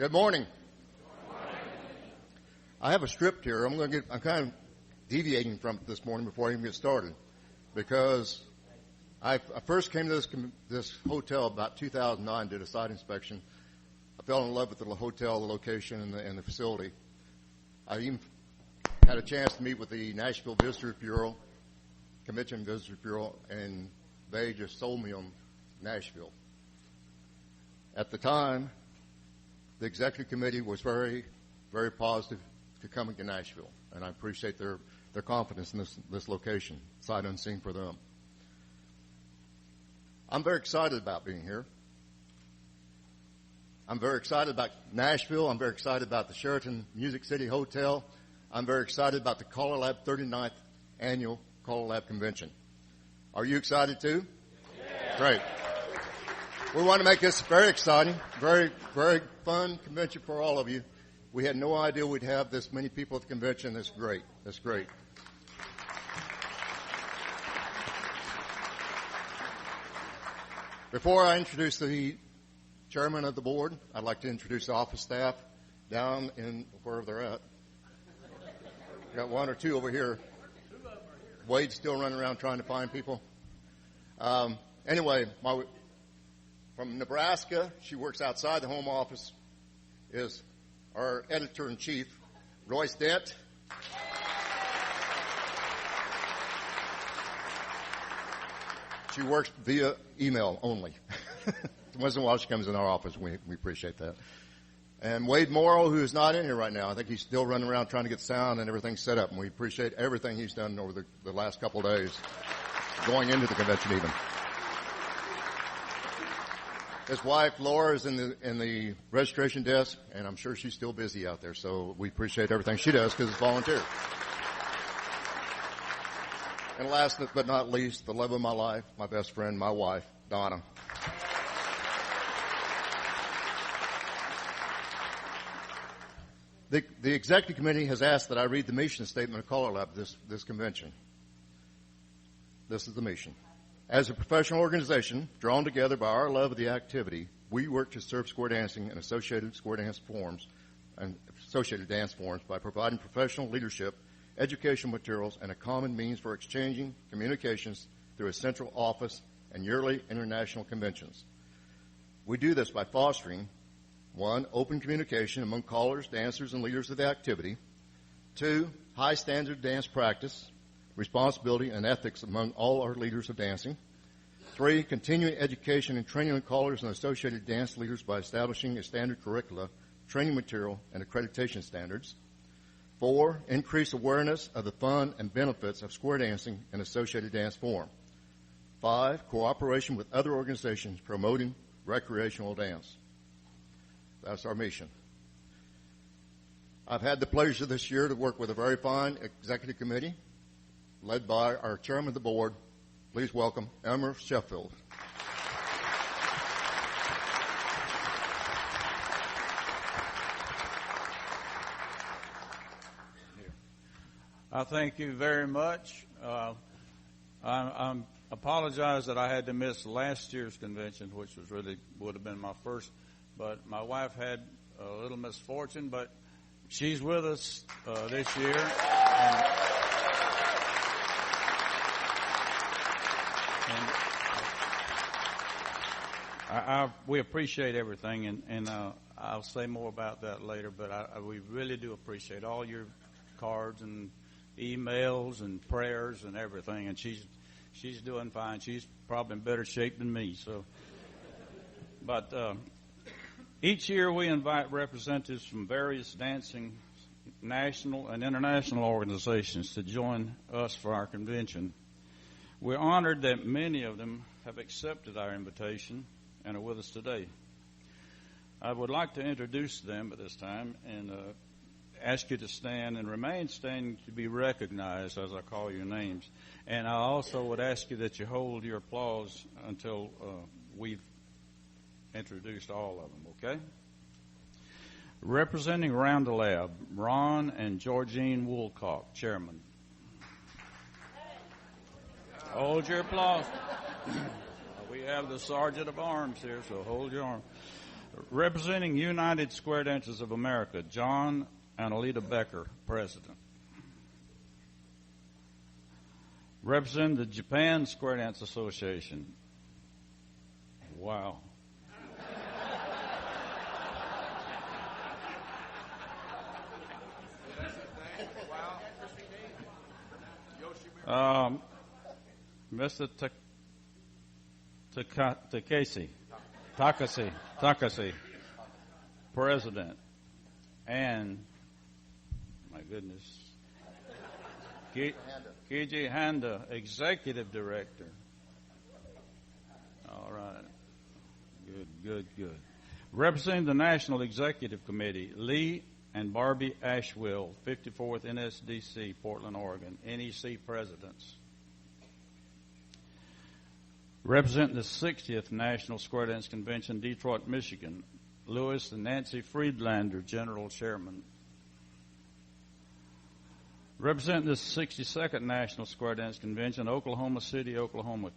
Good morning. I have a script here. I'm kind of deviating from it this morning before I even get started, because I first came to this hotel about 2009, did a site inspection. I fell in love with the hotel, the location, and the facility. I even had a chance to meet with the Nashville Visitors Bureau, Convention Visitors Bureau, and they just sold me on Nashville. At the time, the executive committee was very, very positive to coming to Nashville, and I appreciate their confidence in this location, sight unseen for them. I'm very excited about being here. I'm very excited about Nashville. I'm very excited about the Sheraton Music City Hotel. I'm very excited about the CALLERLAB 39th Annual CALLERLAB Convention. Are you excited too? Yeah. Great. We want to make this very exciting, very, very fun convention for all of you. We had no idea we'd have this many people at the convention. That's great. That's great. Before I introduce the chairman of the board, I'd like to introduce the office staff down in wherever they're at. Got one or two over here. Wade's still running around trying to find people. Anyway, from Nebraska, she works outside the home office, is our editor-in-chief, Royce Dent. She works via email only. Once in a while she comes in our office. We appreciate that. And Wade Morrow, who is not in here right now. I think he's still running around trying to get sound and everything set up. And we appreciate everything he's done over the last couple of days, going into the convention even. His wife, Laura, is in the registration desk, and I'm sure she's still busy out there. So we appreciate everything she does because it's volunteer. And last but not least, the love of my life, my best friend, my wife, Dana. The executive committee has asked that I read the mission statement of CALLERLAB this convention. This is the mission. As a professional organization drawn together by our love of the activity, we work to serve square dancing and associated dance forms by providing professional leadership, educational materials, and a common means for exchanging communications through a central office and yearly international conventions. We do this by fostering, 1, open communication among callers, dancers, and leaders of the activity. 2, high standard dance practice, responsibility, and ethics among all our leaders of dancing. 3, continuing education and training of callers and associated dance leaders by establishing a standard curricula, training material, and accreditation standards. 4, increase awareness of the fun and benefits of square dancing and associated dance form. 5, cooperation with other organizations promoting recreational dance. That's our mission. I've had the pleasure this year to work with a very fine executive committee led by our chairman of the board. Please welcome Elmer Sheffield. I thank you very much. I apologize that I had to miss last year's convention, which would have been my first, but my wife had a little misfortune, but she's with us this year. And we appreciate everything, and I'll say more about that later, but we really do appreciate all your cards and emails and prayers and everything, and she's doing fine. She's probably in better shape than me. But each year we invite representatives from various dancing national and international organizations to join us for our convention. We're honored that many of them have accepted our invitation and are with us today. I would like to introduce them at this time and ask you to stand and remain standing to be recognized as I call your names. And I also would ask you that you hold your applause until we've introduced all of them, okay? Representing CALLERLAB, Ron and Georgine Woolcock, chairman. Hold your applause. We have the sergeant of arms here, so hold your arm. Representing United Square Dancers of America, John and Alita Becker, President. Representing the Japan Square Dance Association. Wow. Mr. Takasi, President, and, my goodness, Kiji Handa, Executive Director. All right. Good. Representing the National Executive Committee, Lee and Barbie Ashwill, 54th NSDC, Portland, Oregon, NEC Presidents. Representing the 60th National Square Dance Convention, Detroit, Michigan, Louis and Nancy Friedlander, General Chairman. Representing the 62nd National Square Dance Convention, Oklahoma City, Oklahoma,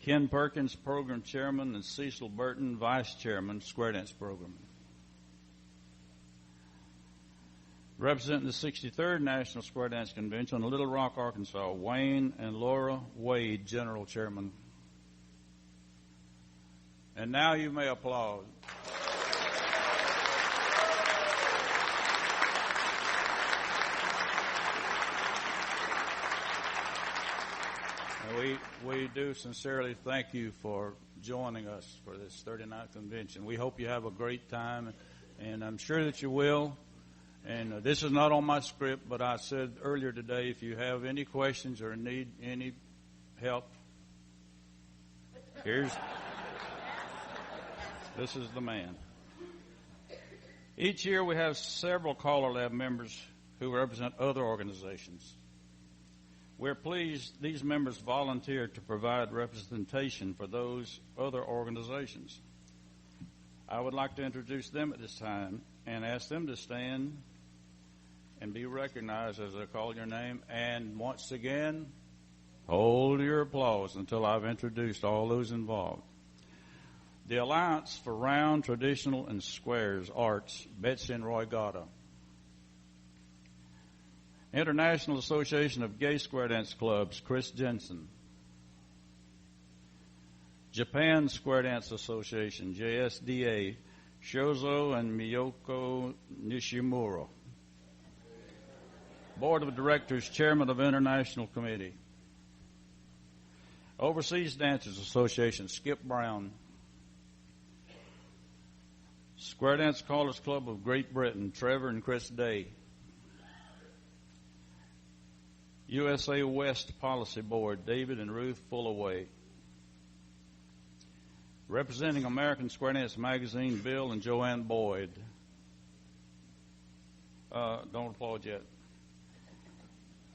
Ken Perkins, Program Chairman, and Cecil Burton, Vice Chairman, Square Dance Program. Representing the 63rd National Square Dance Convention, Little Rock, Arkansas, Wayne and Laura Wade, General Chairman. And now you may applaud. We do sincerely thank you for joining us for this 39th convention. We hope you have a great time, and I'm sure that you will. And this is not on my script, but I said earlier today, if you have any questions or need any help, this is the man. Each year we have several CALLERLAB members who represent other organizations. We're pleased these members volunteered to provide representation for those other organizations. I would like to introduce them at this time and ask them to stand and be recognized as I call your name. And once again, hold your applause until I've introduced all those involved. The Alliance for Round, Traditional, and Squares Arts, Betsy and Roy Gata. International Association of Gay Square Dance Clubs, Chris Jensen. Japan Square Dance Association, JSDA, Shozo and Miyoko Nishimura. Board of Directors, Chairman of International Committee. Overseas Dancers Association, Skip Brown. Square Dance Callers Club of Great Britain, Trevor and Chris Day. USA West Policy Board, David and Ruth Fullaway. Representing American Square Dance Magazine, Bill and Joanne Boyd. Don't applaud yet.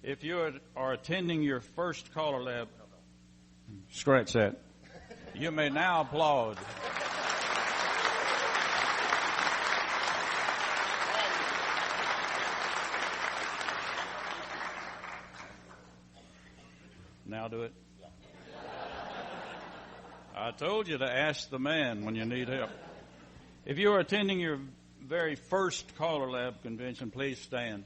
If you are attending your first CALLERLAB, scratch that. You may now applaud. Now do it. I told you to ask the man when you need help. If you are attending your very first CALLERLAB convention, please stand.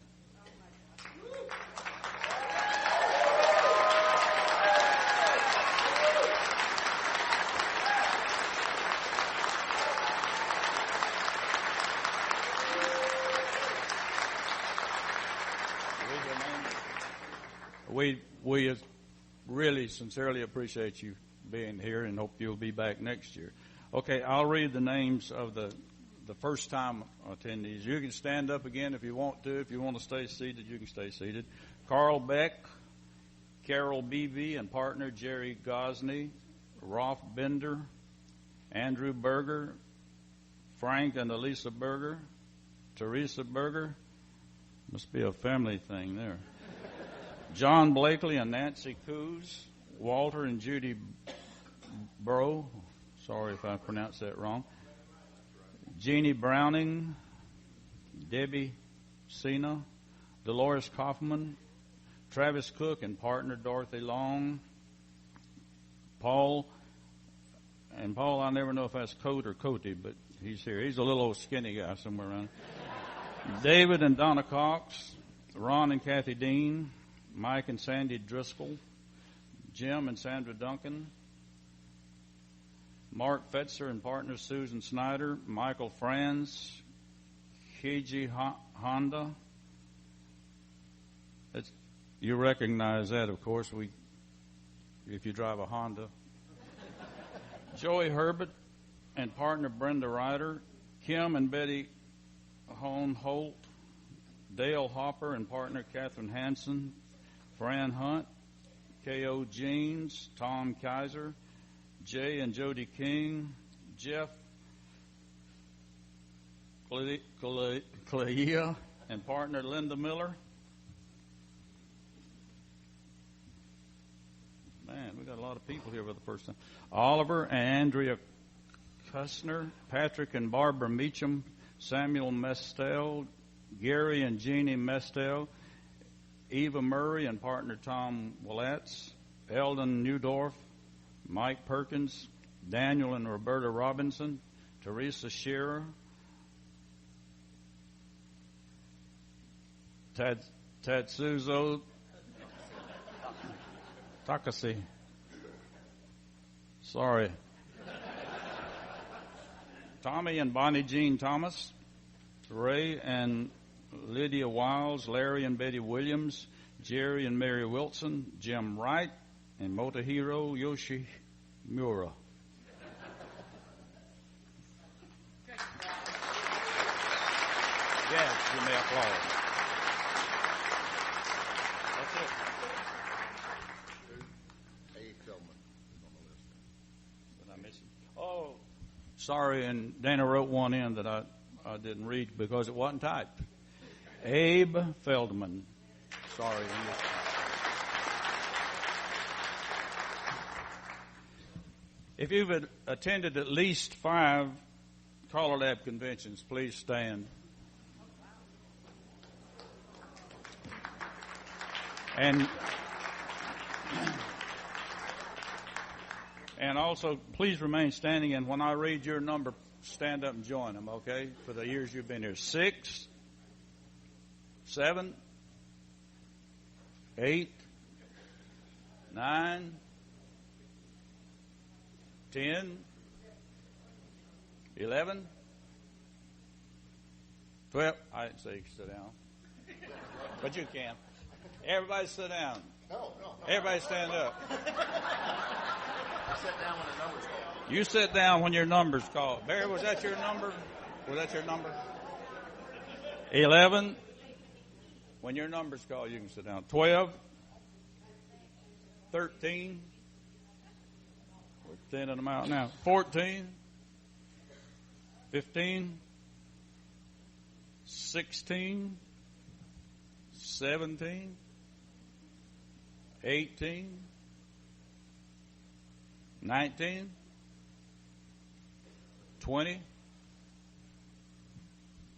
We really sincerely appreciate you being here and hope you'll be back next year. Okay, I'll read the names of the first-time attendees. You can stand up again if you want to. If you want to stay seated, you can stay seated. Carl Beck, Carol Beebe and partner Jerry Gosney, Rolf Bender, Andrew Berger, Frank and Elisa Berger, Teresa Berger. Must be a family thing there. John Blakely and Nancy Coos, Walter and Judy Bro, sorry if I pronounced that wrong, Jeannie Browning, Debbie Sena, Dolores Kaufman, Travis Cook and partner Dorothy Long, Paul, I never know if that's Cote or Cote, but He's here. He's a little old skinny guy somewhere around. David and Donna Cox, Ron and Kathy Dean, Mike and Sandy Driscoll, Jim and Sandra Duncan, Mark Fetzer and partner Susan Snyder, Michael Franz, Keiji Honda. You recognize that, of course, if you drive a Honda. Joey Herbert and partner Brenda Ryder, Kim and Betty Hone Holt, Dale Hopper and partner Catherine Hansen, Fran Hunt, K.O. Jeans, Tom Kaiser, Jay and Jody King, Jeff Clea and partner Linda Miller. Man, we got a lot of people here for the first time. Oliver and Andrea Kussner, Patrick and Barbara Meacham, Samuel Mestel, Gary and Jeannie Mestel, Eva Murray and partner Tom Willatz, Eldon Newdorf, Mike Perkins, Daniel and Roberta Robinson, Teresa Shearer, Tatsuzo Takasi. Sorry. Tommy and Bonnie Jean Thomas, Ray and Lydia Wiles, Larry and Betty Williams, Jerry and Mary Wilson, Jim Wright, and Motohiro Yoshimura. Yes, you may applaud. That's it. Did I miss it? Oh, sorry, and Dana wrote one in that I didn't read because it wasn't typed. Abe Feldman. Sorry. If you've attended at least 5 CALLERLAB conventions, please stand. And also, please remain standing, and when I read your number, stand up and join them, okay, for the years you've been here. 6, 7, 8, 9, 10, 11, 12. I didn't say you could sit down, but you can. Everybody sit down. No. Everybody stand up. I sit down when the number's called. You sit down when your number's called. Barry, was that your number? Was that your number? 11. When your number's called, you can sit down. 12. 13. We're thinning them out now. 14. 15. 16. 17. 18. 19. 20.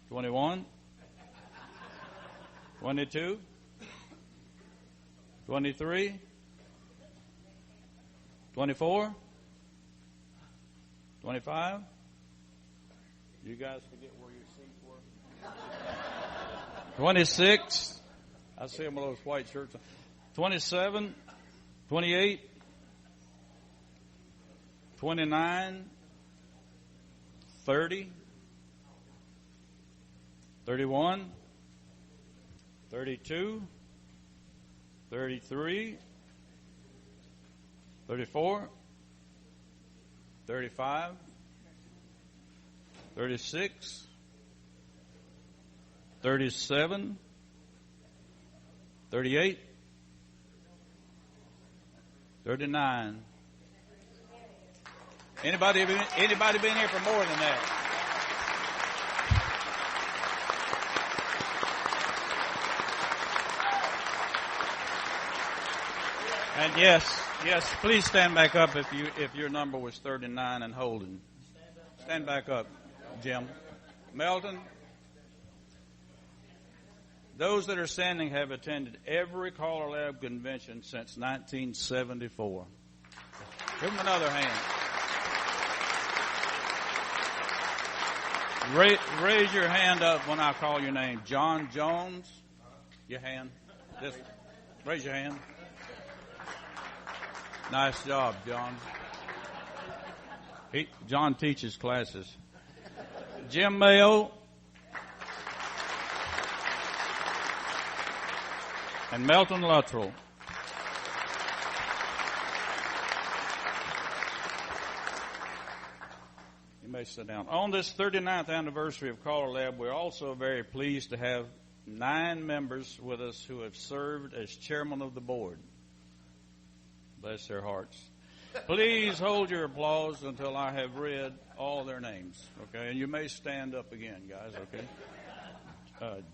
21. 22. 23. 24. 25. You guys forget where your seats were. 26. I see them with those white shirts. 27. 28. 29. 30. 31. 32. 33. 34. 35. 36. 37. 38. 39. Anybody been here for more than that? And yes, please stand back up if your number was 39 and holding. Stand back up, Jim. Melton. Those that are standing have attended every CALLERLAB convention since 1974. Give them another hand. Raise your hand up when I call your name. John Jones. Your hand. Just raise your hand. Nice job, John. John teaches classes. Jim Mayo. And Melton Luttrell. You may sit down. On this 39th anniversary of Caller Lab, we're also very pleased to have 9 members with us who have served as chairman of the board. Bless their hearts. Please hold your applause until I have read all their names, okay? And you may stand up again, guys, okay?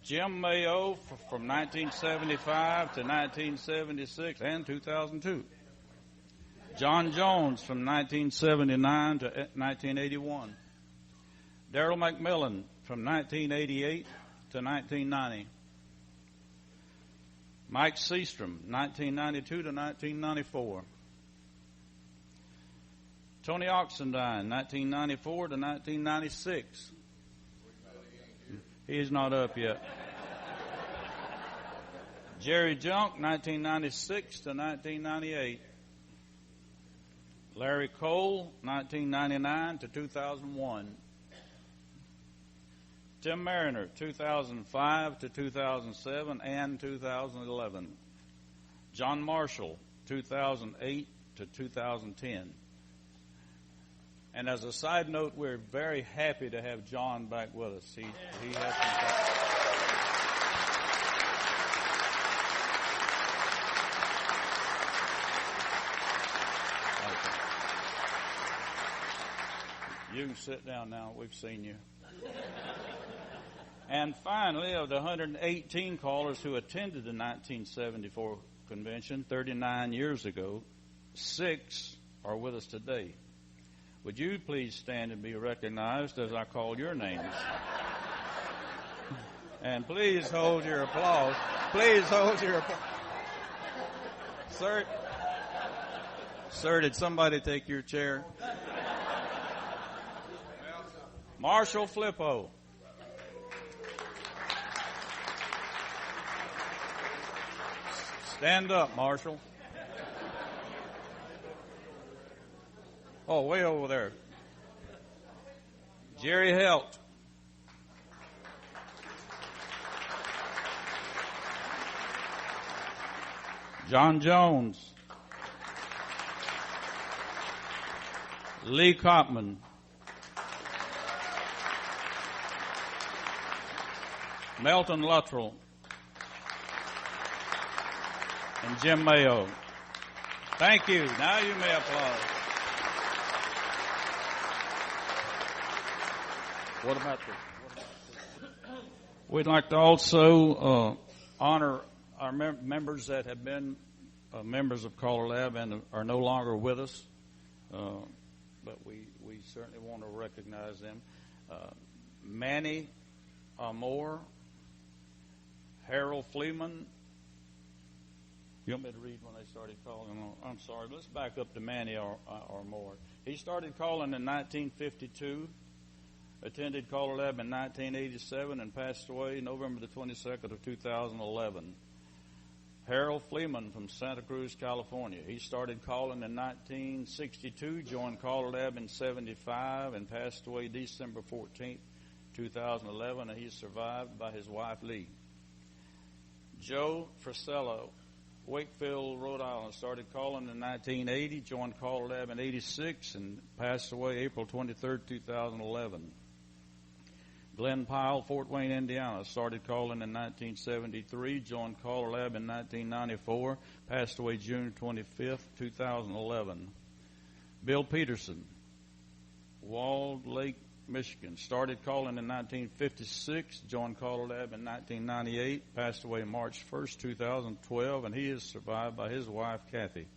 Jim Mayo from 1975 to 1976 and 2002. John Jones from 1979 to 1981. Darrell McMillan from 1988 to 1990. Mike Seastrom, 1992 to 1994. Tony Oxendine, 1994 to 1996. He's not up yet. Jerry Junk, 1996 to 1998. Larry Cole, 1999 to 2001. Tim Mariner, 2005 to 2007 and 2011. John Marshall, 2008 to 2010. And as a side note, we're very happy to have John back with us. He has some. You can sit down now. We've seen you. And finally, of the 118 callers who attended the 1974 convention 39 years ago, 6 are with us today. Would you please stand and be recognized as I call your names? And please hold your applause. Please hold your applause. Sir, did somebody take your chair? Marshall Flippo. Stand up, Marshall. Oh, way over there. Jerry Helt. John Jones. Lee Kopman. Melton Luttrell. And Jim Mayo. Thank you. Now you may applaud. What about this? We'd like to also honor our members that have been members of Caller Lab and are no longer with us, but we certainly want to recognize them. Manny Amore, Harold Fleeman. You want me to read when they started calling? I'm sorry. Let's back up to Manny Amore. He started calling in 1952. Attended Caller Lab in 1987 and passed away November the 22nd of 2011. Harold Fleeman from Santa Cruz, California. He started calling in 1962, joined Caller Lab in 75, and passed away December 14th, 2011, and he's survived by his wife, Lee. Joe Frisello, Wakefield, Rhode Island, started calling in 1980, joined Caller Lab in 86, and passed away April 23rd, 2011. Glenn Pyle, Fort Wayne, Indiana, started calling in 1973, joined Caller Lab in 1994, passed away June 25th, 2011. Bill Peterson, Walled Lake, Michigan, started calling in 1956, joined Caller Lab in 1998, passed away March 1st, 2012, and he is survived by his wife, Kathy.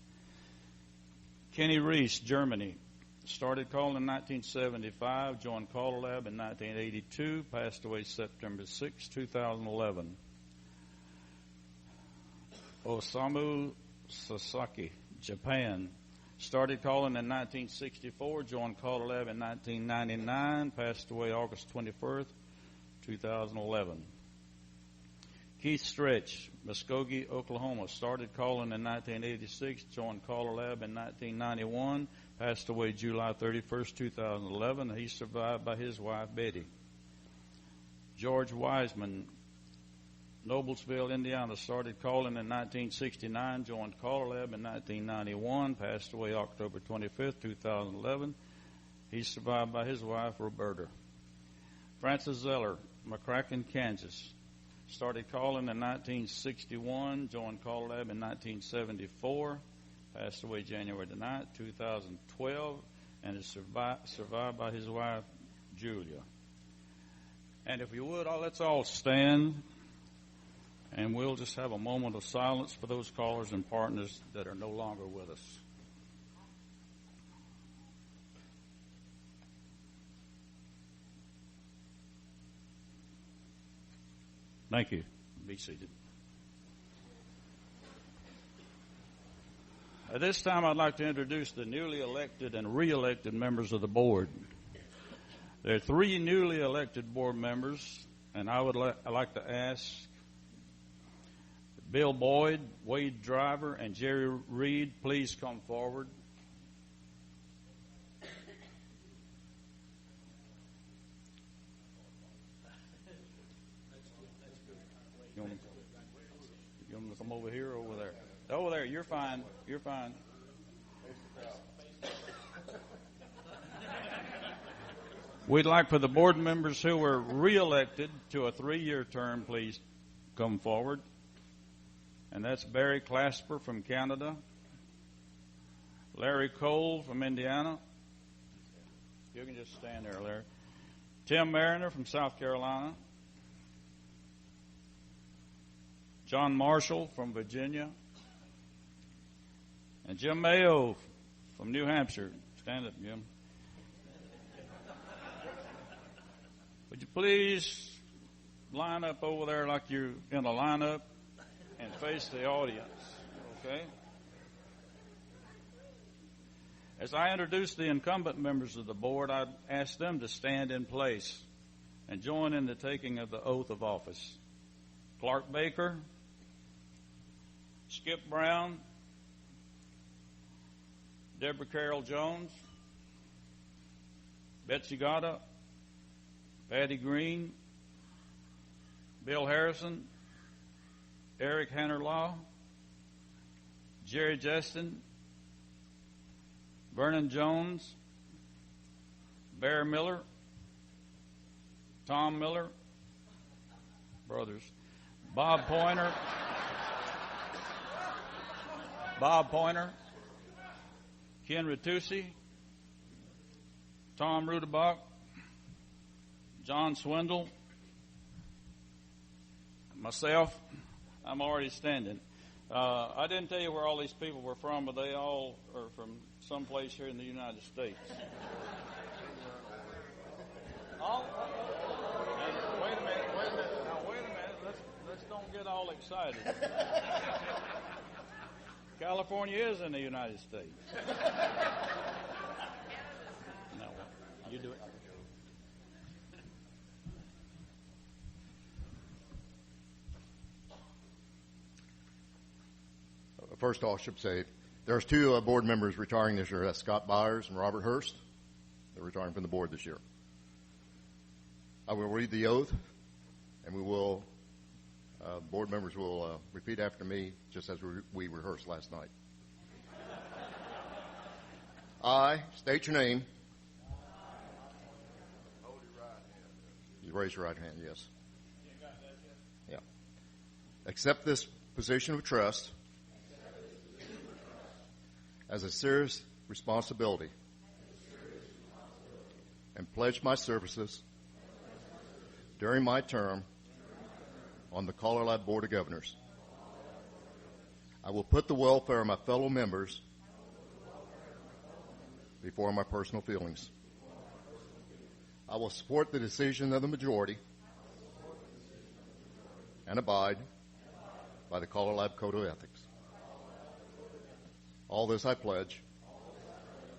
Kenny Reese, Germany, started calling in 1975, joined Caller Lab in 1982, passed away September 6, 2011. Osamu Sasaki, Japan, Started calling in 1964, joined CALLERLAB in 1999, passed away August 21st, 2011. Keith Stretch, Muskogee, Oklahoma, started calling in 1986, joined CALLERLAB in 1991, passed away July 31st, 2011. He's survived by his wife, Betty. George Wiseman, Noblesville, Indiana, started calling in 1969, joined CALLERLAB in 1991, passed away October 25th, 2011. He's survived by his wife, Roberta. Francis Zeller, McCracken, Kansas, started calling in 1961, joined CALLERLAB in 1974, passed away January the 9th, 2012, and is survived by his wife, Julia. And if you would, let's all stand, and we'll just have a moment of silence for those callers and partners that are no longer with us. Thank you. Be seated. At this time, I'd like to introduce the newly elected and re-elected members of the board. There are 3 newly elected board members, and I'd like to ask Bill Boyd, Wade Driver, and Jerry Reed, please come forward. You want to come over here or over there? Over there, you're fine. You're fine. We'd like for the board members who were re-elected to a 3-year term, please come forward. And that's Barry Clasper from Canada, Larry Cole from Indiana. You can just stand there, Larry. Tim Mariner from South Carolina, John Marshall from Virginia, and Jim Mayo from New Hampshire. Stand up, Jim. Would you please line up over there like you're in a lineup and face the audience, okay? As I introduce the incumbent members of the board, I'd ask them to stand in place and join in the taking of the oath of office. Clark Baker, Skip Brown, Deborah Carroll Jones, Betsy Gata, Patty Green, Bill Harrison, Eric Hanner-Law, Jerry Justin, Vernon Jones, Bear Miller, Tom Miller, brothers, Bob Pointer, Ken Ritucci, Tom Rudebach, John Swindle, myself. I'm already standing. I didn't tell you where all these people were from, but they all are from someplace here in the United States. Oh, wait a minute. Now, wait a minute. Let's don't get all excited. California is in the United States. No, you do it. First off, I should say there's 2 board members retiring this year. That's Scott Byers and Robert Hurst. They're retiring from the board this year. I will read the oath, and board members will repeat after me, just as we rehearsed last night. I state your name. Hold your right hand. You raise your right hand, yes. Yeah. Accept this position of trust as a serious responsibility and pledge my services during my term on the CALLERLAB Board of Governors. I will put the welfare of my fellow members before my personal feelings. I will support the decision of the majority and abide by the CALLERLAB Code of Ethics. All this I pledge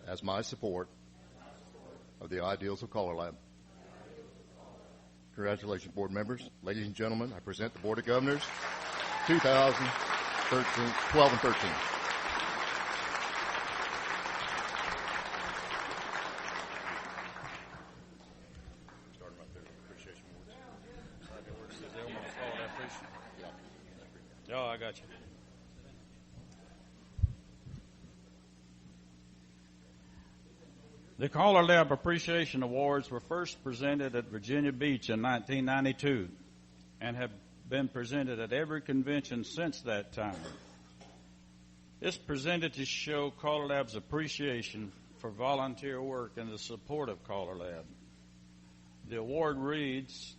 as my support of the ideals of CALLERLAB. Congratulations, board members. Ladies and gentlemen, I present the Board of Governors 2013, 12 and 13. Starting right there, appreciation awards. Oh, I got you. The CALLERLAB Appreciation Awards were first presented at Virginia Beach in 1992 and have been presented at every convention since that time. It's presented to show CALLERLAB's appreciation for volunteer work and the support of CALLERLAB. The award reads,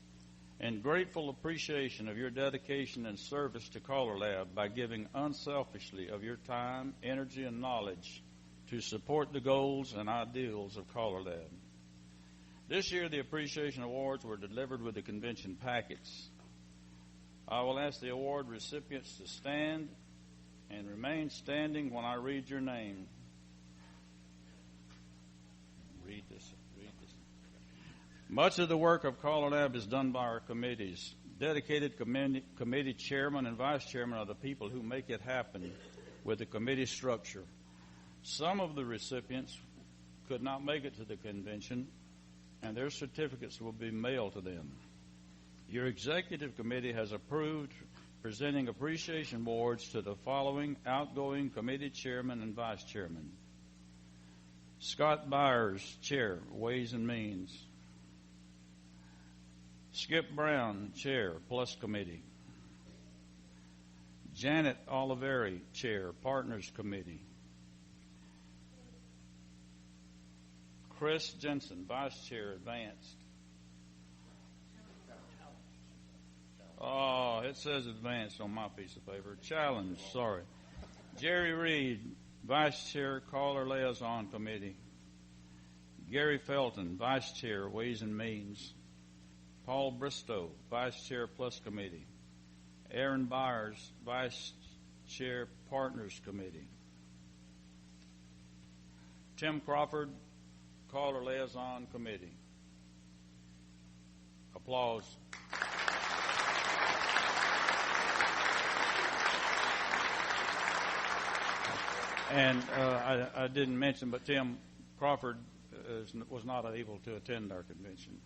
"In grateful appreciation of your dedication and service to CALLERLAB by giving unselfishly of your time, energy, and knowledge to support the goals and ideals of CALLERLAB." This year, the appreciation awards were delivered with the convention packets. I will ask the award recipients to stand and remain standing when I read your name. Read this. Much of the work of CALLERLAB is done by our committees. Dedicated committee chairman and vice chairman are the people who make it happen with the committee structure. Some of the recipients could not make it to the convention, and their certificates will be mailed to them. Your executive committee has approved presenting appreciation awards to the following outgoing committee chairman and vice chairman: Scott Byers, chair, Ways and Means; Skip Brown, chair, Plus Committee; Janet Oliveri, chair, Partners Committee; Chris Jensen, vice chair, Advanced. Oh, it says Advanced on my piece of paper. Challenge, sorry. Jerry Reed, vice chair, Caller Liaison Committee. Gary Felton, vice chair, Ways and Means. Paul Bristow, vice chair, Plus Committee. Aaron Byers, vice chair, Partners Committee. Tim Crawford, Caller Liaison Committee. Applause. And I didn't mention, but Tim Crawford was not able to attend our convention.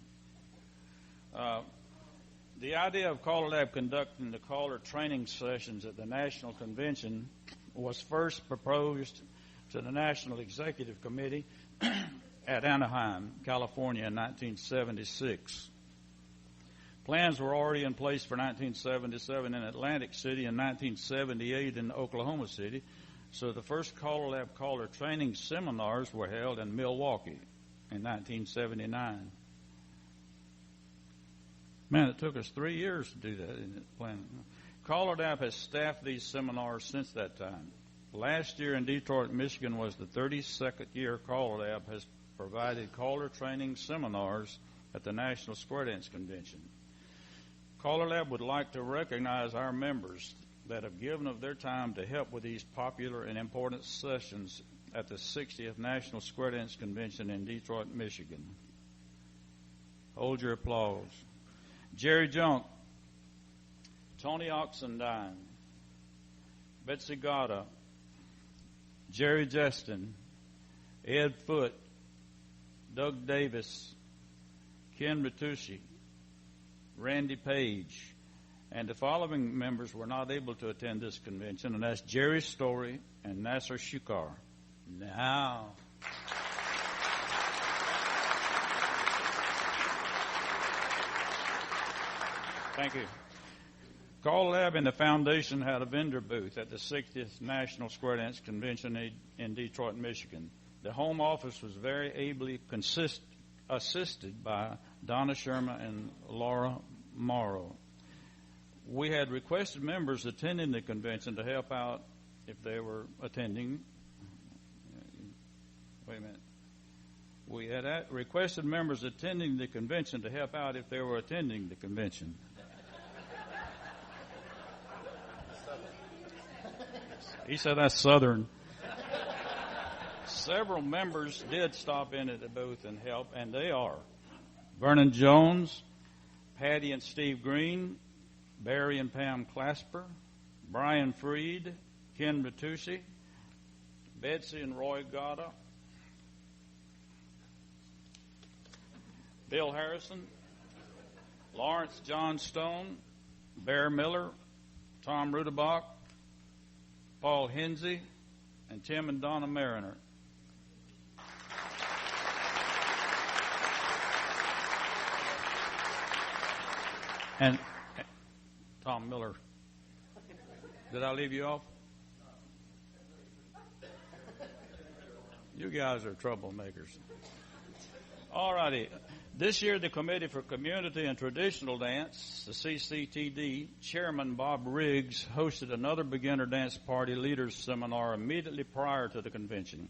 The idea of CALLERLAB conducting the caller training sessions at the National Convention was first proposed to the National Executive Committee at Anaheim, California in 1976. Plans were already in place for 1977 in Atlantic City and 1978 in Oklahoma City, so the first CALLERLAB caller training seminars were held in Milwaukee in 1979. Man, it took us 3 years to do that, didn't it? Planning. CALLERLAB has staffed these seminars since that time. Last year in Detroit, Michigan was the 32nd year CALLERLAB has provided caller training seminars at the National Square Dance Convention. CALLERLAB would like to recognize our members that have given of their time to help with these popular and important sessions at the 60th National Square Dance Convention in Detroit, Michigan. Hold your applause. Jerry Junk, Tony Oxendine, Betsy Gata, Jerry Justin, Ed Foote, Doug Davis, Ken Ritucci, Randy Page, and the following members were not able to attend this convention, and that's Jerry Story and Nasser Shukar. Now, thank you. CALLERLAB and the Foundation had a vendor booth at the 60th National Square Dance Convention in Detroit, Michigan. The home office was very ably assisted by Dana Schirmer and Laura Morrow. We had requested members attending the convention to help out if they were attending. Wait a minute. We had requested members attending the convention to help out if they were attending the convention. He said that's Southern. Several members did stop in at the booth and help, and they are Vernon Jones, Patty and Steve Green, Barry and Pam Clasper, Brian Freed, Ken Bertucci, Betsy and Roy Gata, Bill Harrison, Lawrence John Stone, Bear Miller, Tom Rudebach, Paul Hinsey, and Tim and Donna Mariner. And Tom Miller. Did I leave you off? You guys are troublemakers. All righty. This year, the Committee for Community and Traditional Dance, the CCTD, Chairman Bob Riggs, hosted another beginner dance party leaders seminar immediately prior to the convention.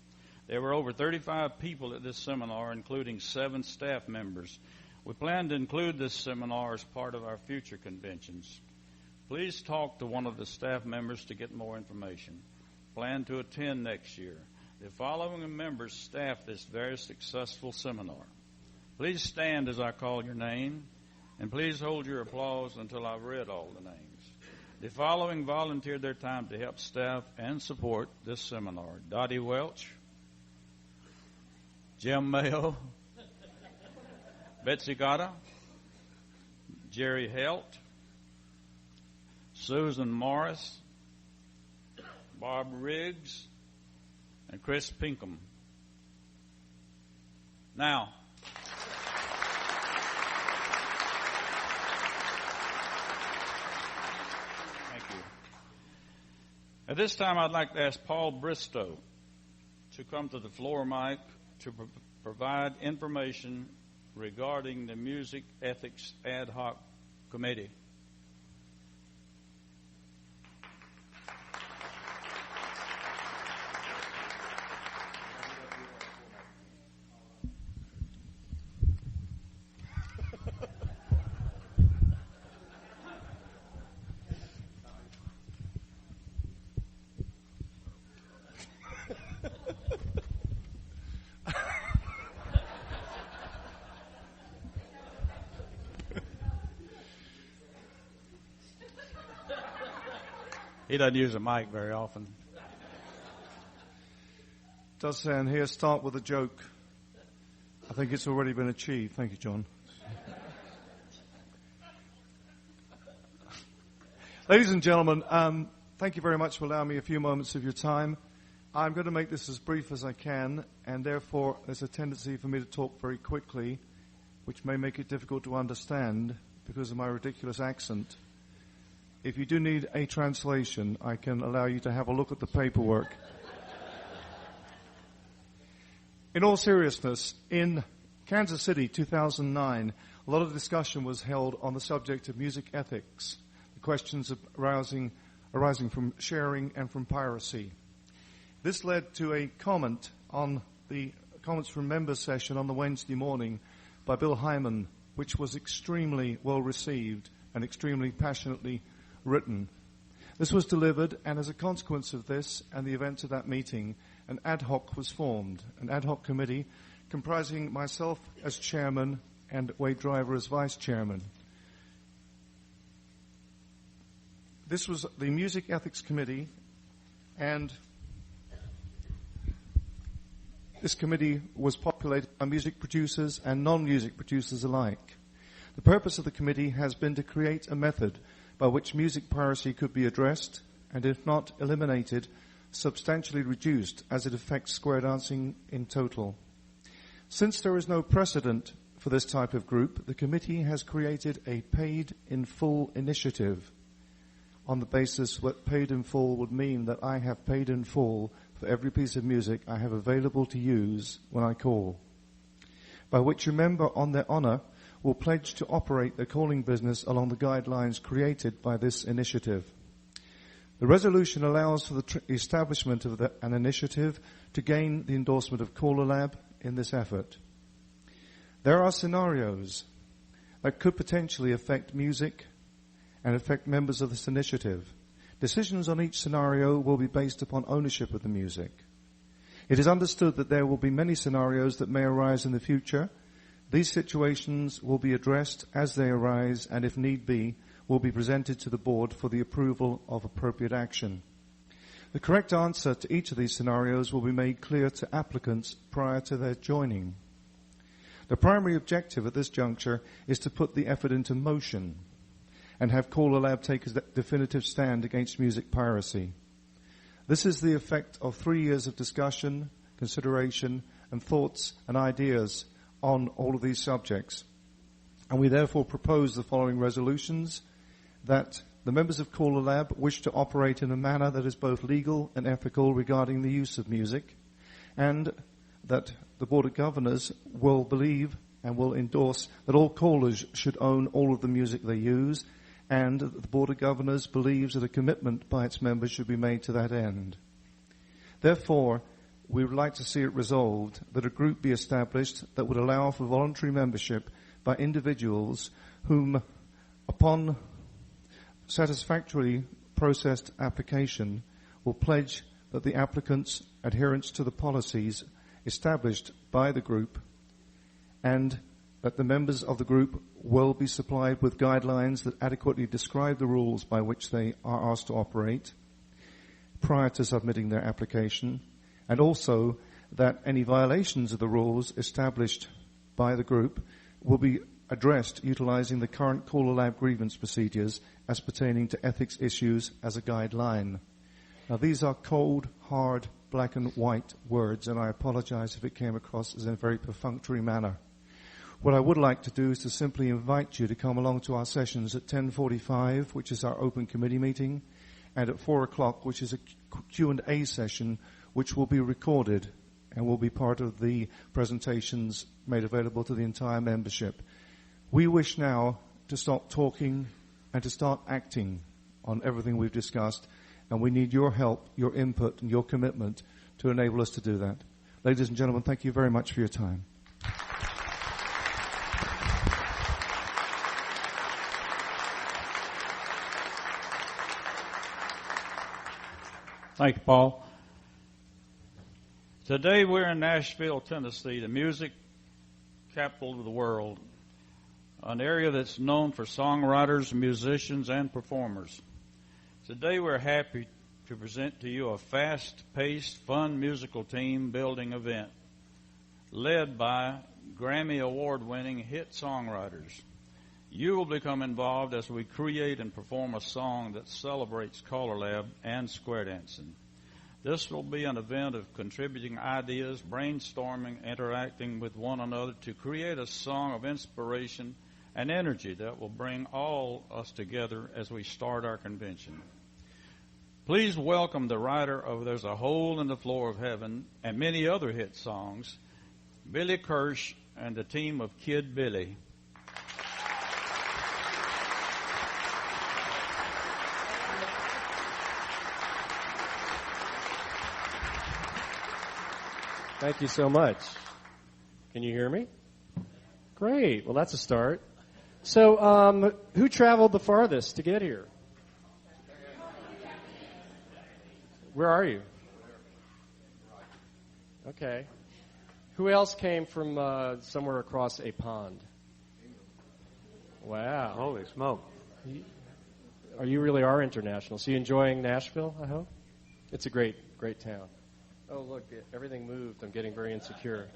There were over 35 people at this seminar, including 7 staff members. We plan to include this seminar as part of our future conventions. Please talk to one of the staff members to get more information. Plan to attend next year. The following members staff this very successful seminar. Please stand as I call your name, and please hold your applause until I've read all the names. The following volunteered their time to help staff and support this seminar. Dottie Welch, Jim Mayo, Betsy Gata, Jerry Helt, Susan Morris, Bob Riggs, and Chris Pinkham. Now, thank you. At this time, I'd like to ask Paul Bristow to come to the floor mic to provide information regarding the Music Ethics Ad Hoc Committee. He doesn't use a mic very often. Does sound here. Start with a joke. I think it's already been achieved. Thank you, John. Ladies and gentlemen, thank you very much for allowing me a few moments of your time. I'm going to make this as brief as I can, and therefore there's a tendency for me to talk very quickly, which may make it difficult to understand because of my ridiculous accent. If you do need a translation, I can allow you to have a look at the paperwork. In all seriousness, in Kansas City, 2009, a lot of discussion was held on the subject of music ethics, the questions arising from sharing and from piracy. This led to a comment on the comments from members session on the Wednesday morning by Bill Hyman, which was extremely well received and extremely passionately written. This was delivered, and as a consequence of this and the events of that meeting, an ad hoc was formed, an ad hoc committee comprising myself as chairman and Wade Driver as vice chairman. This was the Music Ethics Committee, and this committee was populated by music producers and non-music producers alike. The purpose of the committee has been to create a method by which music piracy could be addressed, and if not eliminated, substantially reduced as it affects square dancing in total. Since there is no precedent for this type of group, the committee has created a paid-in-full initiative on the basis that paid in full would mean that I have paid in full for every piece of music I have available to use when I call, by which a member on their honor will pledge to operate their calling business along the guidelines created by this initiative. The resolution allows for the establishment of an initiative to gain the endorsement of CALLERLAB in this effort. There are scenarios that could potentially affect music and affect members of this initiative. Decisions on each scenario will be based upon ownership of the music. It is understood that there will be many scenarios that may arise in the future. These situations will be addressed as they arise and, if need be, will be presented to the board for the approval of appropriate action. The correct answer to each of these scenarios will be made clear to applicants prior to their joining. The primary objective at this juncture is to put the effort into motion and have CALLERLAB take a definitive stand against music piracy. This is the effect of 3 years of discussion, consideration, and thoughts and ideas on all of these subjects. And we therefore propose the following resolutions: that the members of CALLERLAB wish to operate in a manner that is both legal and ethical regarding the use of music, and that the Board of Governors will believe and will endorse that all callers should own all of the music they use, and that the Board of Governors believes that a commitment by its members should be made to that end. Therefore, we would like to see it resolved that a group be established that would allow for voluntary membership by individuals whom, upon satisfactorily processed application, will pledge that the applicant's adherence to the policies established by the group, and that the members of the group will be supplied with guidelines that adequately describe the rules by which they are asked to operate prior to submitting their application, and also that any violations of the rules established by the group will be addressed utilizing the current CALLERLAB grievance procedures as pertaining to ethics issues as a guideline. Now, these are cold, hard, black and white words, and I apologize if it came across as in a very perfunctory manner. What I would like to do is to simply invite you to come along to our sessions at 10:45, which is our open committee meeting, and at 4 o'clock, which is a Q&A session, which will be recorded and will be part of the presentations made available to the entire membership. We wish now to stop talking and to start acting on everything we've discussed, and we need your help, your input, and your commitment to enable us to do that. Ladies and gentlemen, thank you very much for your time. Thank you, Paul. Today we're in Nashville, Tennessee, the music capital of the world, an area that's known for songwriters, musicians, and performers. Today we're happy to present to you a fast-paced, fun musical team building event led by Grammy Award-winning hit songwriters. You will become involved as we create and perform a song that celebrates CALLERLAB and square dancing. This will be an event of contributing ideas, brainstorming, interacting with one another to create a song of inspiration and energy that will bring all us together as we start our convention. Please welcome the writer of There's a Hole in the Floor of Heaven and many other hit songs, Billy Kirsch and the team of Kid Billy. Thank you so much. Can you hear me? Great. Well, that's a start. So, who traveled the farthest to get here? Where are you? Okay. Who else came from somewhere across a pond? Wow. Holy smoke. You really are international. So you enjoying Nashville, I hope? It's a great town. Oh, look, everything moved. I'm getting very insecure.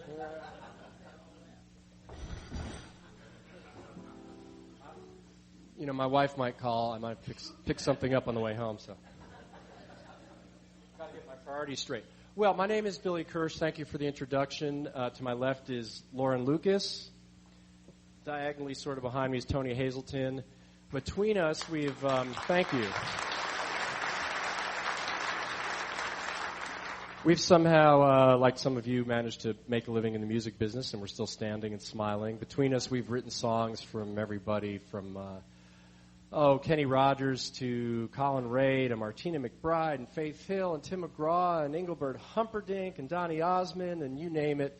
You know, my wife might call. I might pick something up on the way home, so. Got to get my priorities straight. Well, my name is Billy Kirsch. Thank you for the introduction. To my left is Lauren Lucas. Diagonally, sort of behind me, is Tony Hazelton. Between us, we've, thank you. We've somehow, like some of you, managed to make a living in the music business, and we're still standing and smiling. Between us, we've written songs from everybody from, Kenny Rogers to Colin Ray to Martina McBride and Faith Hill and Tim McGraw and Engelbert Humperdinck and Donny Osmond and you name it.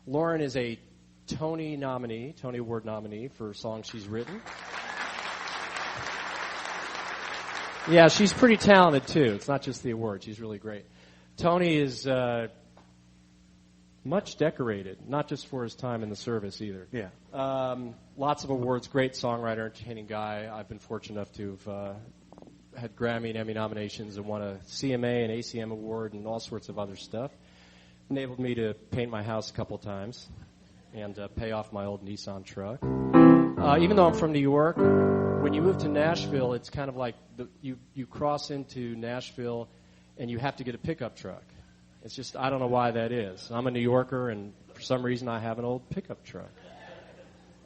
Lauren is a Tony Award nominee for songs she's written. Yeah, she's pretty talented, too. It's not just the award. She's really great. Tony is much decorated, not just for his time in the service either. Yeah. Lots of awards, great songwriter, entertaining guy. I've been fortunate enough to have had Grammy and Emmy nominations and won a CMA and ACM award and all sorts of other stuff. Enabled me to paint my house a couple times and pay off my old Nissan truck. Even though I'm from New York, when you move to Nashville, it's kind of like you cross into Nashville and you have to get a pickup truck. It's just, I don't know why that is. I'm a New Yorker, and for some reason I have an old pickup truck.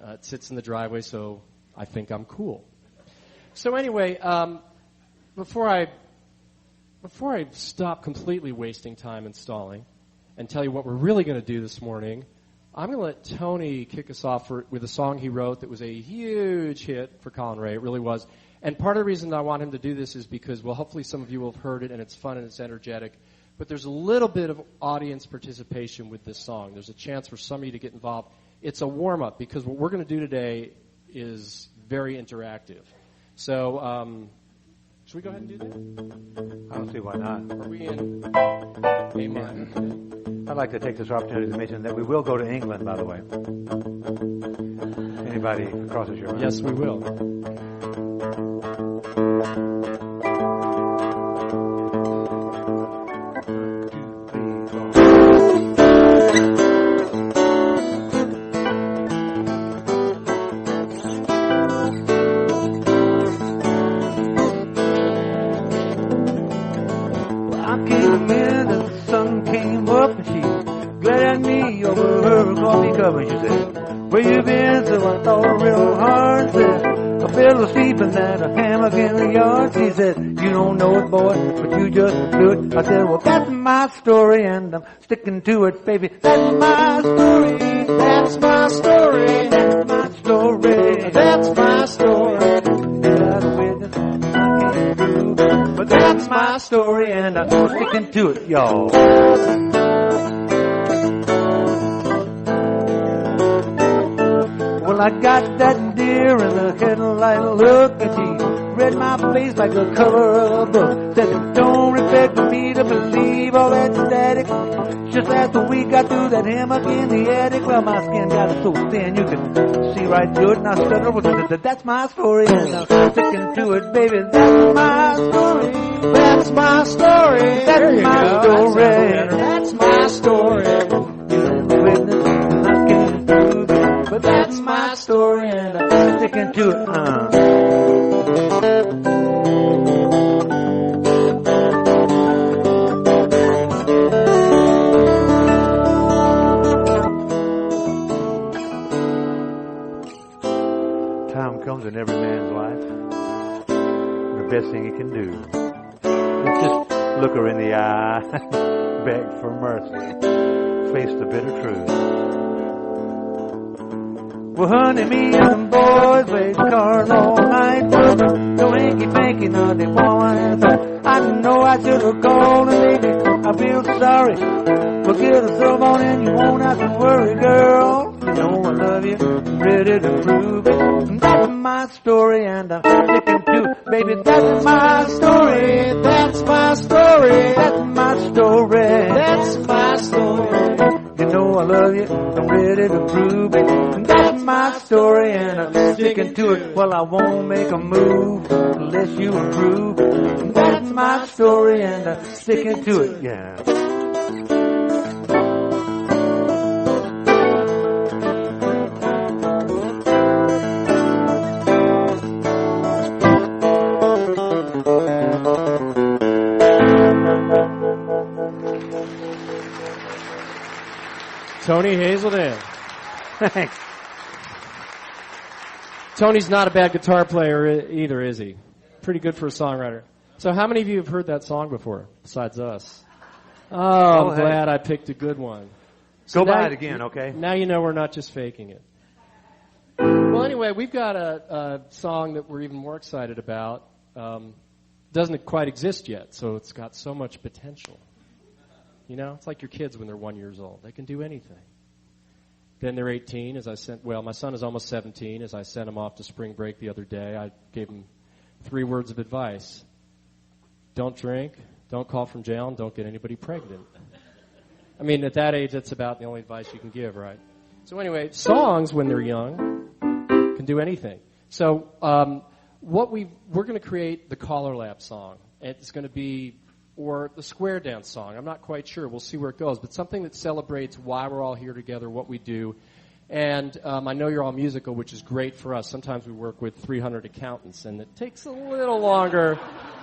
It sits in the driveway, so I think I'm cool. So anyway, before I stop completely wasting time installing and tell you what we're really going to do this morning, I'm going to let Tony kick us off with a song he wrote that was a huge hit for Colin Ray. It really was. And part of the reason I want him to do this is because, well, hopefully some of you will have heard it, and it's fun and it's energetic. But there's a little bit of audience participation with this song. There's a chance for some of you to get involved. It's a warm-up because what we're going to do today is very interactive. So, should we go ahead and do that? I don't see why not. Are we in A minor? I'd like to take this opportunity to mention that we will go to England, by the way. Anybody crosses your mind? Yes, we will. She said, where you been? So I thought real hard. Said, I fell asleep in that hammock in the yard. She said, you don't know it, boy, but you just do it. I said, well, that's my story, and I'm sticking to it, baby. That's my story. That's my story. That's my story. That's my story. Without a witness, I can't prove it. But that's my story, and I'm sticking to it, y'all. Well, I got that deer in the headlight look, and she read my face like the cover of a book. Said, don't expect me to believe all that static. Just after we got through that hammock in the attic, well, my skin got so thin you could see right through it, and I stuttered, that's my story, and I'm sticking to it, baby. That's my story. That's my story. That's my story. That's my story. You're witness, I can't prove it, but that's my story, and I'm sticking to it. Time comes in every man's life. The best thing he can do is just look her in the eye, beg for mercy, face the bitter truth. Well, honey, me and the boys played cards all night. No hanky-panky, nothing for I know I should have called, and baby, I feel sorry. Well, get a cell phone and you won't have to worry, girl. You know I love you, I'm ready to prove it. That's my story, and I'm sticking to it. Baby, that's my story. That's my story. That's my story. That's my story. You know I love you, I'm ready to prove it. That's my story, and I'm sticking to it. Well, I won't make a move unless you approve. That's my story, and I'm sticking to it. Yeah. Tony Hazelden. Thanks. Tony's not a bad guitar player either, is he? Pretty good for a songwriter. So how many of you have heard that song before, besides us? Oh, I'm glad I picked a good one. So go by it again, okay? Now you know we're not just faking it. Well, anyway, we've got a song that we're even more excited about. Doesn't quite exist yet, so it's got so much potential. You know, it's like your kids when they're 1 year old. They can do anything. Then they're 18. My son is almost 17. As I sent him off to spring break the other day, I gave him 3 words of advice. Don't drink, don't call from jail, and don't get anybody pregnant. I mean, at that age, that's about the only advice you can give, right? So anyway, songs, when they're young, can do anything. So we're going to create the CALLERLAB song. It's going to be, or the square dance song. I'm not quite sure. We'll see where it goes. But something that celebrates why we're all here together, what we do. And I know you're all musical, which is great for us. Sometimes we work with 300 accountants, and it takes a little longer.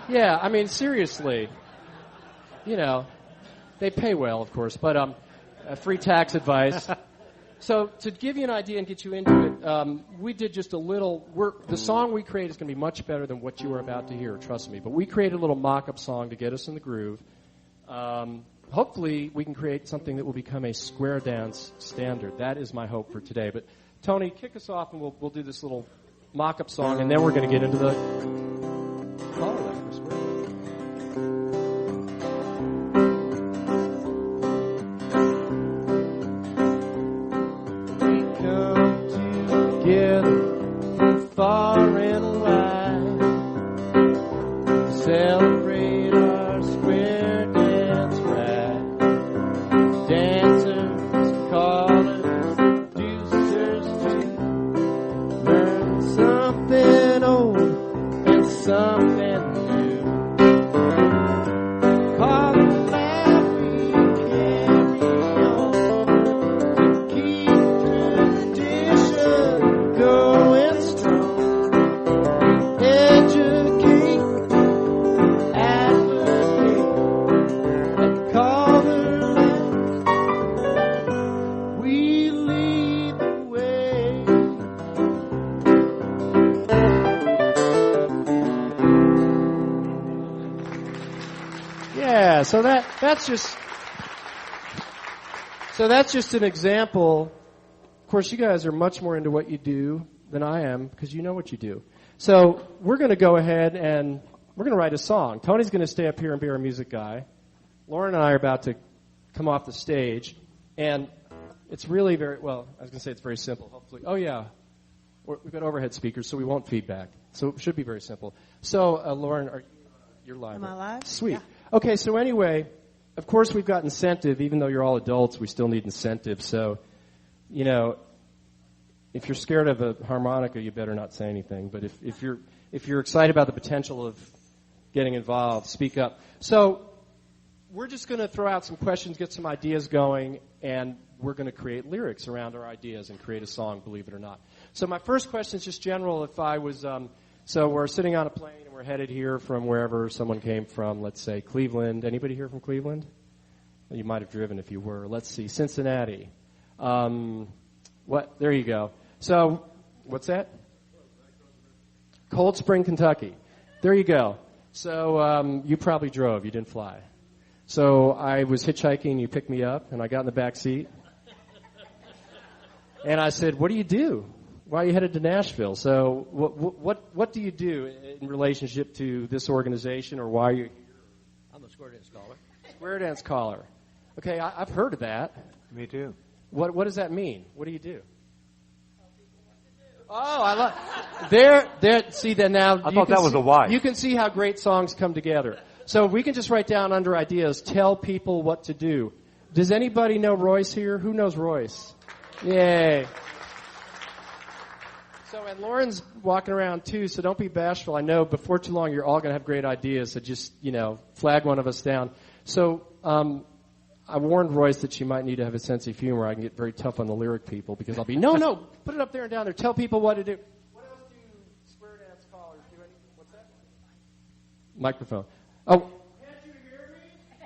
Yeah, I mean, seriously. You know, they pay well, of course, but free tax advice. So to give you an idea and get you into it, we did just a little. The song we create is going to be much better than what you are about to hear, trust me. But we created a little mock-up song to get us in the groove. Hopefully, we can create something that will become a square dance standard. That is my hope for today. But Tony, kick us off, and we'll do this little mock-up song, and then we're going to get into the CALLERLAB for square dance. Far and wide to celebrate our square dance ride. Dancers, callers, producers too. Learn something old and something new. CALLERLAB, we carry on to keep tradition going strong. So that's just an example. Of course, you guys are much more into what you do than I am because you know what you do. So we're going to go ahead and we're going to write a song. Tony's going to stay up here and be our music guy. Lauren and I are about to come off the stage, and it's really very well. I was going to say it's very simple. Hopefully, oh yeah, we've got overhead speakers, so we won't feedback. So it should be very simple. So Lauren, you're live. Am I live? Sweet. Yeah. Okay, so anyway, of course we've got incentive. Even though you're all adults, we still need incentive. So, you know, if you're scared of a harmonica, you better not say anything. But if you're excited about the potential of getting involved, speak up. So we're just going to throw out some questions, get some ideas going, and we're going to create lyrics around our ideas and create a song, believe it or not. So my first question is just general. If I was so we're sitting on a plane and we're headed here from wherever someone came from, let's say Cleveland. Anybody here from Cleveland? You might have driven if you were. Let's see, Cincinnati. What? There you go. So, what's that? Cold Spring, Kentucky. There you go. So you probably drove. You didn't fly. So I was hitchhiking. You picked me up, and I got in the back seat. And I said, "What do you do? Why are you headed to Nashville?" So what do you do in relationship to this organization, or why are you here? I'm a square dance caller. Square dance caller. Okay, I've heard of that. Me too. What does that mean? What do you do? Oh, I love there. See that now. I thought that was a why. You can see how great songs come together. So we can just write down under ideas. Tell people what to do. Does anybody know Royce here? Who knows Royce? Yay. So, and Lauren's walking around too, so don't be bashful. I know before too long you're all going to have great ideas, so just, flag one of us down. So, I warned Royce that she might need to have a sense of humor. I can get very tough on the lyric people because I'll be, no, put it up there and down there. Tell people what to do. What else do square dance callers do? What's that? Microphone. Oh. Can't you hear me? I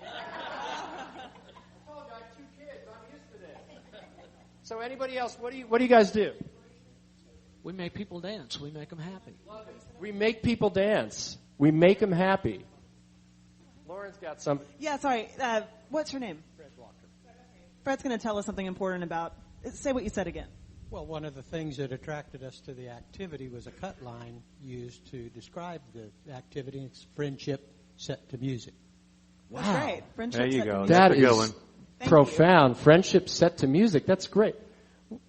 told you I have 2 kids. I'm used to this. So anybody else, what do you guys do? We make people dance. We make them happy. We make people dance. We make them happy. Lauren's got some. Yeah, sorry. What's your name? Fred Walker. Fred's going to tell us something important about. Say what you said again. Well, one of the things that attracted us to the activity was a cut line used to describe the activity. It's friendship set to music. Wow. That's great. Friendship there you set go. to music. That That's a good one. Thank profound. You. Friendship set to music. That's great.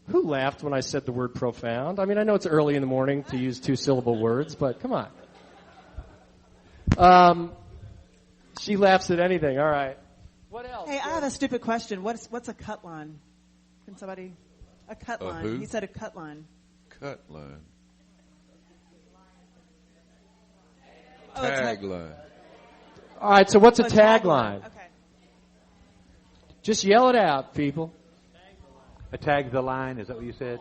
Who laughed when I said the word profound? I mean, I know it's early in the morning to use 2-syllable words, but come on. She laughs at anything. All right. What else? Hey, I have a stupid question. What's a cut line? Can somebody... A cut line. Who? He said a cut line. Cut line. Oh, Tagline. All right, so what's a Oh, tagline? Okay. Just yell it out, people. A tag the line, is that what you said?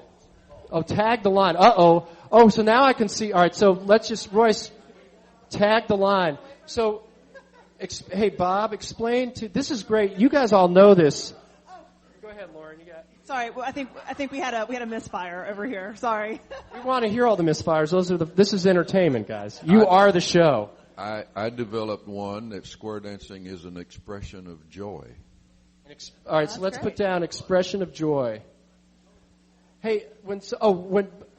Oh, tag the line. Uh-oh. Oh, so now I can see. All right, so let's just, Royce, tag the line. So, hey, Bob, explain to, this is great. You guys all know this. Go ahead, Lauren. You got. Sorry, well, I think we had a misfire over here. Sorry. We want to hear all the misfires. This is entertainment, guys. You are the show. I developed one that square dancing is an expression of joy. All right, so let's put down expression of joy. Hey, when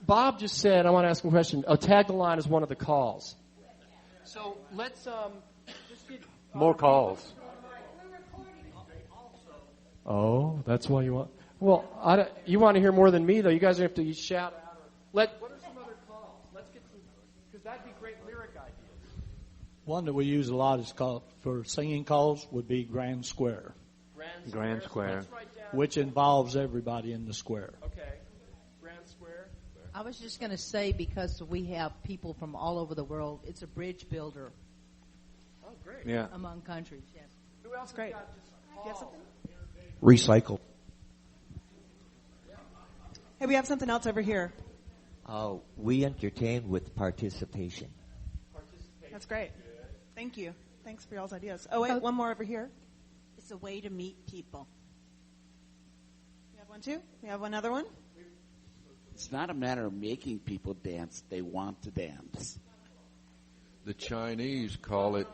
Bob just said, I want to ask him a question. Tag the line is one of the calls. So let's just get more calls. Oh, that's why you want. Well, you want to hear more than me, though. You guys have to shout out. What are some other calls? Let's get some, because that'd be great lyric ideas. One that we use a lot is called for singing calls would be Grand Square. Grand Square. Which involves everybody in the square. Okay. Grand Square. I was just going to say, because we have people from all over the world, it's a bridge builder. Oh, great. Yeah. Among countries, yes. Who else Great. got just Do you have something? Recycle. Hey, we have something else over here. We entertain with participation. That's great. Thank you. Thanks for y'all's ideas. Oh, wait, one more over here. It's a way to meet people. You have one too? You have another one? It's not a matter of making people dance. They want to dance. The Chinese call it...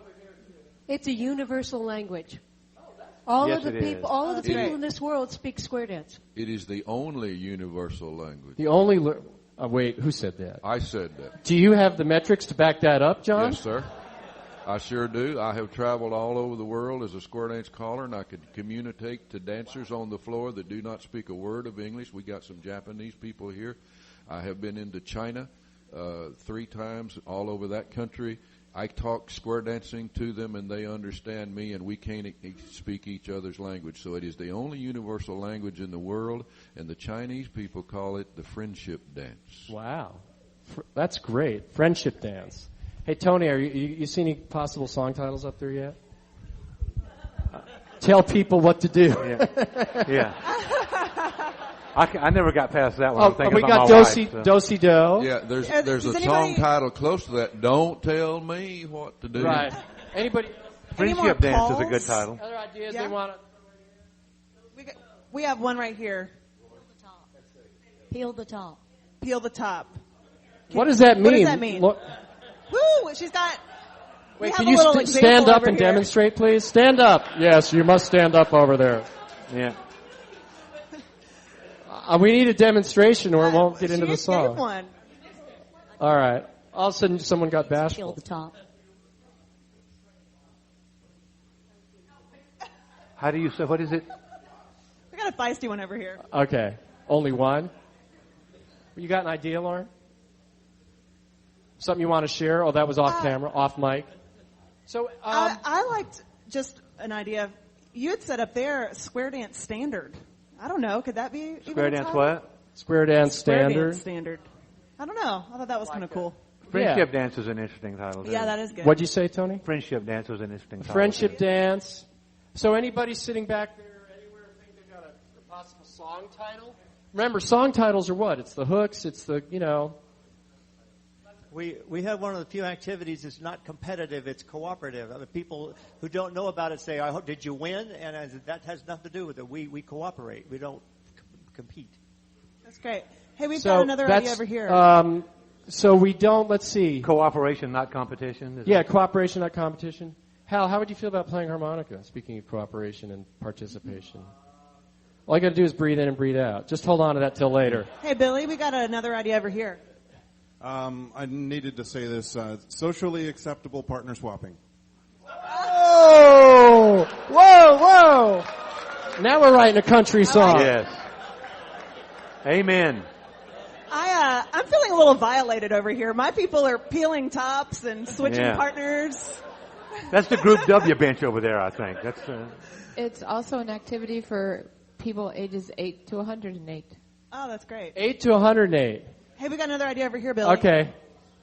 It's a universal language. All Yes, of the it people, is. all of the people It- in this world speak square dance. It is the only universal language. The only... wait, who said that? I said that. Do you have the metrics to back that up, John? Yes, sir. I sure do. I have traveled all over the world as a square dance caller, and I could communicate to dancers on the floor that do not speak a word of English. We got some Japanese people here. I have been into China 3 times, all over that country. I talk square dancing to them, and they understand me, and we can't speak each other's language. So it is the only universal language in the world, and the Chinese people call it the friendship dance. Wow. That's great. Friendship dance. Hey, Tony, you see any possible song titles up there yet? Tell people what to do. Yeah. I never got past that one. We got Do-Si Do. Yeah, there's a song title close to that. Don't tell me what to do. Right. Anybody? Friendship Dance is a good title. Other ideas they want to... We have one right here. Peel the top. Peel the top. What does that mean? What does that mean? Look, Woo! She's got... wait, can you stand up and demonstrate, please? Stand up. Yes, you must stand up over there. Yeah. We need a demonstration or it won't get into the She gave song. one. All right. All of a sudden, someone got bashful. Peel the top. How do you say, what is it? We got a feisty one over here. Okay. Only one? You got an idea, Lauren? Something you want to share? Oh, that was off camera, off mic. So, I liked just an idea. You had set up there square dance standard. I don't know. Could that be Square even a dance title? what? Square dance Square standard. dance standard. I don't know. I thought that was kind of cool. Friendship Dance is an interesting title. Yeah, that is good. What'd you say, Tony? Friendship Dance was an interesting title. Friendship dance. So anybody sitting back there anywhere think they've got a possible song title? Remember, song titles are what? It's the hooks. It's the, We have one of the few activities that's not competitive, it's cooperative. I mean, people who don't know about it say, I hope, did you win? And that has nothing to do with it. We cooperate. We don't compete. That's great. Hey, we've got another idea over here. So we don't, let's see. Cooperation, not competition. Cooperation, not competition. Hal, how would you feel about playing harmonica, speaking of cooperation and participation? All you got to do is breathe in and breathe out. Just hold on to that till later. Hey, Billy, we got another idea over here. I needed to say this. Socially acceptable partner swapping. Oh! Whoa! Now we're writing a country song. Yes. Amen. I'm feeling a little violated over here. My people are peeling tops and switching partners. That's the Group W bench over there, I think. That's. It's also an activity for people ages 8 to 108. Oh, that's great. 8 to 108. Hey, we got another idea over here, Billy. Okay.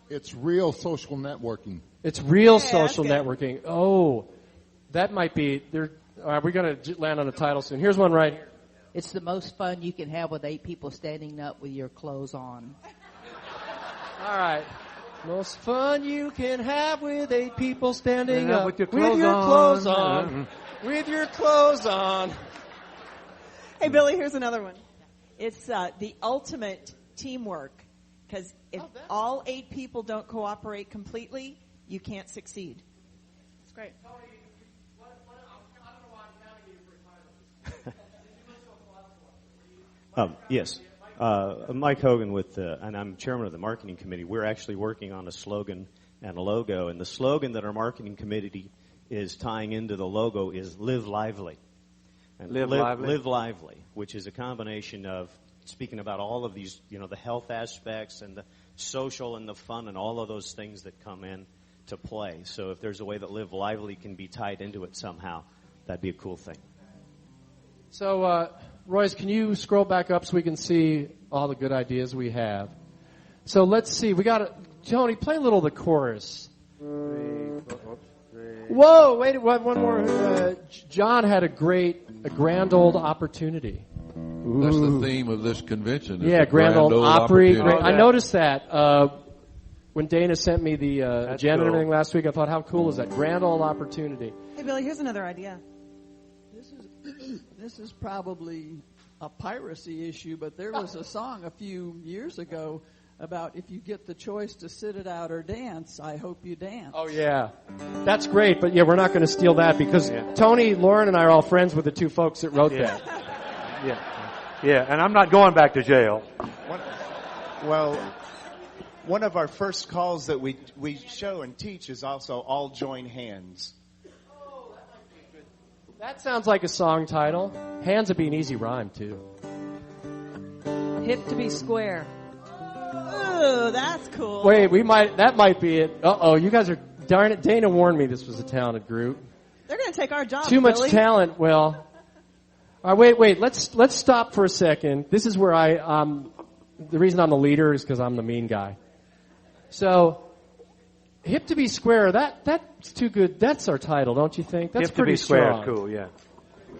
It's real social networking. It's real social networking. Oh, that might be. We're going to land on a title soon. Here's one right here. It's the most fun you can have with 8 people standing up with your clothes on. All right. Most fun you can have with 8 people standing up with your clothes on. With your clothes on. Hey, Billy, here's another one. It's the ultimate teamwork. Because if all 8 people don't cooperate completely, you can't succeed. It's great. Yes. Mike Hogan and I'm chairman of the marketing committee. We're actually working on a slogan and a logo. And the slogan that our marketing committee is tying into the logo is Live Lively. And Live Lively? Live Lively, which is a combination of speaking about all of these, the health aspects and the social and the fun and all of those things that come in to play. So if there's a way that Live Lively can be tied into it somehow, that'd be a cool thing. So, Royce, can you scroll back up so we can see all the good ideas we have? So let's see. Tony, play a little of the chorus. Whoa, wait, one more. John had a grand old opportunity. Ooh. That's the theme of this convention. Yeah, grand old Opry. I noticed that when Dana sent me the agenda and everything last week. I thought, how cool is that? Grand old opportunity. Hey, Billy, here's another idea. This is probably a piracy issue, but there was a song a few years ago about if you get the choice to sit it out or dance, I hope you dance. Oh, yeah. That's great, but we're not going to steal that because Tony, Lauren, and I are all friends with the 2 folks that wrote that. Yeah, and I'm not going back to jail. One of our first calls that we show and teach is also All Join Hands. That sounds like a song title. Hands would be an easy rhyme, too. Hip to be square. Ooh, that's cool. Wait, that might be it. Uh-oh, you guys are, darn it, Dana warned me this was a talented group. They're going to take our job, Too much Billy. talent, well. All right, wait, let's stop for a second. This is where the reason I'm the leader is because I'm the mean guy. So, Hip to be square, that's too good. That's our title, don't you think? That's pretty strong. Hip to be square, cool, yeah.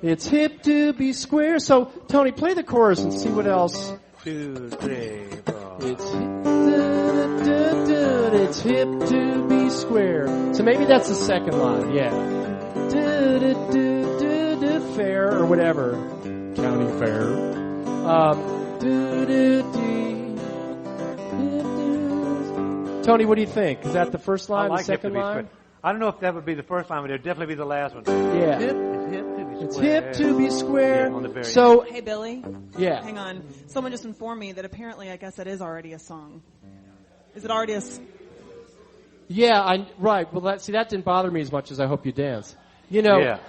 It's hip to be square. So, Tony, play the chorus and see what else. 2, 3, 4. It's hip to be square. So maybe that's the second line, yeah. Fair or whatever. County fair. Tony, what do you think? Is that the first line, the second line? I don't know if that would be the first line, but it would definitely be the last one. Yeah. It's hip to be square. Yeah, on the very So, hey, Billy. Yeah. Hang on. Someone just informed me that apparently, I guess that is already a song. Is it already a? Yeah, right. Well, that didn't bother me as much as I Hope You Dance. Yeah.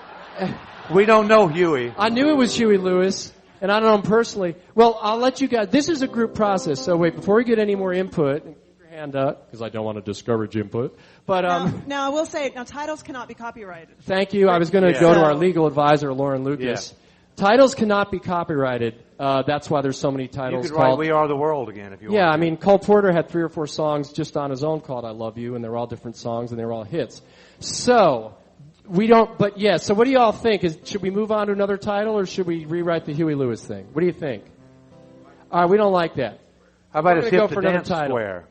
We don't know Huey. I knew it was Huey Lewis, and I don't know him personally. Well, I'll let you guys. This is a group process, so wait, before we get any more input, keep your hand up, because I don't want to discourage input. But now, I will say, titles cannot be copyrighted. Thank you. I was going to go to our legal advisor, Lauren Lucas. Yeah. Titles cannot be copyrighted. That's why there's so many titles. You could write "We Are the World" again if you want. Yeah, I mean, Cole Porter had 3 or 4 songs just on his own called "I Love You," and they're all different songs and they're all hits. So. We don't, but yeah, so what do you all think? Should we move on to another title or should we rewrite the Huey Lewis thing? What do you think? All right, we don't like that. How about a Hip to Dance Square?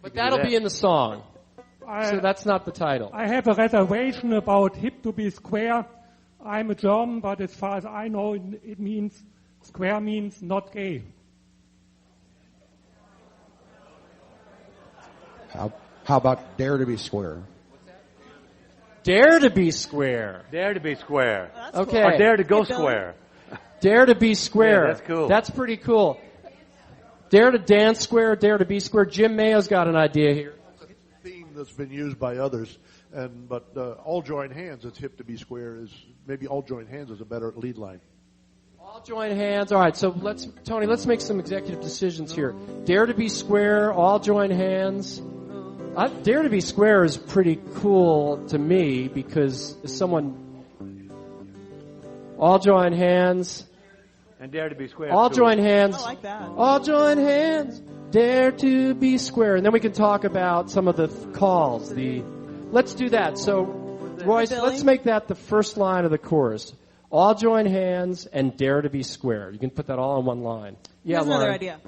But that'll be in the song. So that's not the title. I have a reservation about hip to be square. I'm a German, but as far as I know, it means, square means not gay. How about Dare to be Square? Dare to be square. Dare to be square. Oh, okay. Or dare to go square. Dare to be square. Yeah, that's cool. That's pretty cool. Dare to dance square, dare to be square. Jim Mayo's got an idea here. Theme that's been used by others, but all join hands. It's hip to be square. Maybe all join hands is a better lead line. All join hands. All right. So Tony, let's make some executive decisions here. Dare to be square. All join hands. Dare to be Square is pretty cool to me because someone all join hands. And Dare to be Square. All join hands. I like that. All join hands. Dare to be square. And then we can talk about some of the calls. Let's do that. So, Royce, let's make that the first line of the chorus. All join hands and dare to be square. You can put that all in one line. Yeah, Here's another idea.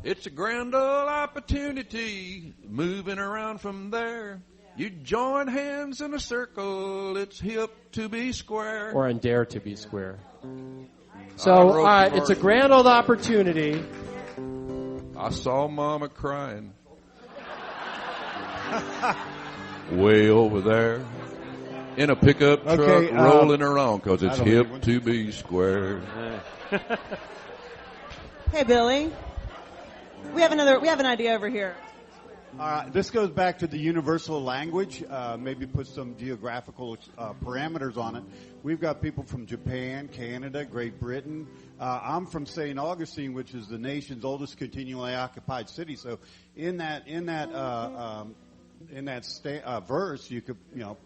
It's a grand old opportunity moving around from there. You join hands in a circle. It's hip to be square. Or in dare to be square. So, all right, it's a grand old opportunity. I saw Mama crying way over there in a pickup truck rolling around because it's hip to be square. Hey, Billy. We have an idea over here. All right, this goes back to the universal language. Maybe put some geographical parameters on it. We've got people from Japan, Canada, Great Britain. I'm from St. Augustine, which is the nation's oldest continually occupied city. So, in that verse, you could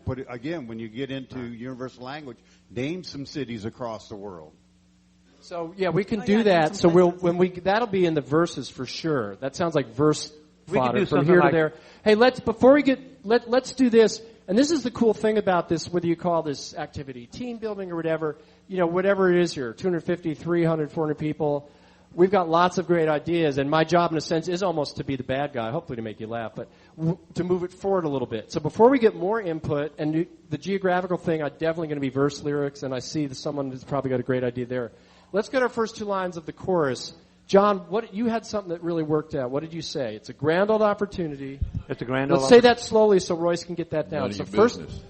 put it again when you get into universal language. Name some cities across the world. So yeah, we can do that. So that'll be in the verses for sure. That sounds like verse. We can do from something here like to there. Hey, let's do this. And this is the cool thing about this, whether you call this activity team building or whatever, whatever it is here, 250, 300, 400 people. We've got lots of great ideas, and my job in a sense is almost to be the bad guy, hopefully to make you laugh, but to move it forward a little bit. So before we get more input, and the geographical thing, I'm definitely going to be verse lyrics, and I see that someone has probably got a great idea there. Let's get our first two lines of the chorus. John, you had something that really worked out. What did you say? It's a grand old opportunity. It's a grand old Let's say that slowly so Royce can get that down. None So of your first, business.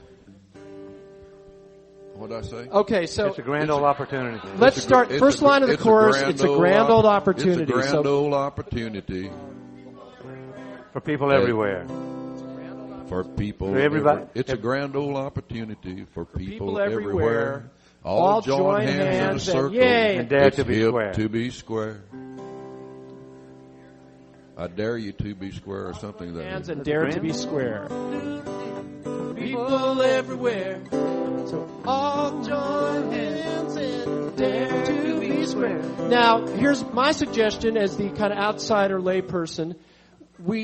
What did I say? Okay, so it's a grand old opportunity. Let's start. First line of the chorus. It's a grand old opportunity. It's a grand old opportunity for people everywhere. For people everybody. It's a grand old opportunity for people everywhere. All join hands in a circle. Yay. And dare it's to be hip square. To be square. I dare you to be square or something. That hands is. and dare to be square. People everywhere. So all join hands and dare to be square. Now, here's my suggestion as the kind of outsider layperson.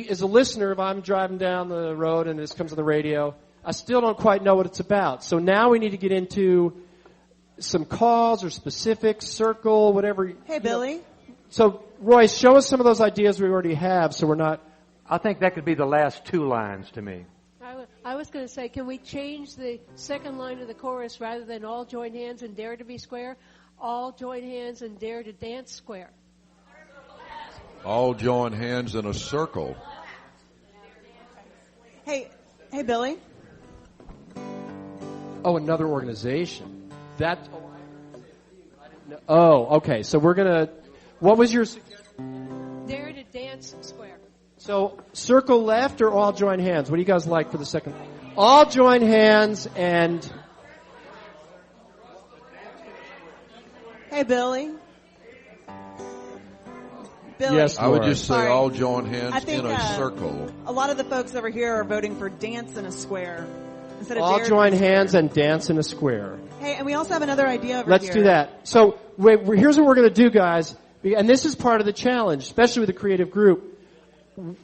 As a listener, if I'm driving down the road and this comes on the radio, I still don't quite know what it's about. So now we need to get into some calls or specifics, circle, whatever. Hey, Billy. So, Royce, show us some of those ideas we already have so we're not... I think that could be the last two lines to me. I was going to say, can we change the second line of the chorus rather than all join hands and dare to be square? All join hands and dare to dance square. All join hands in a circle. Hey, Billy. Oh, another organization. Okay. So we're going to... What was your suggestion? Dare to dance square. So, circle left or all join hands? What do you guys like for the second? All join hands and... Hey, Billy. Billy. Yes, I would just say Sorry. all join hands I think, in a circle. A lot of the folks over here are voting for dance in a square instead of all dare join to be hands square. and dance in a square. Hey, and we also have another idea over Let's here. do that. So, here's what we're going to do, guys. And this is part of the challenge, especially with the creative group.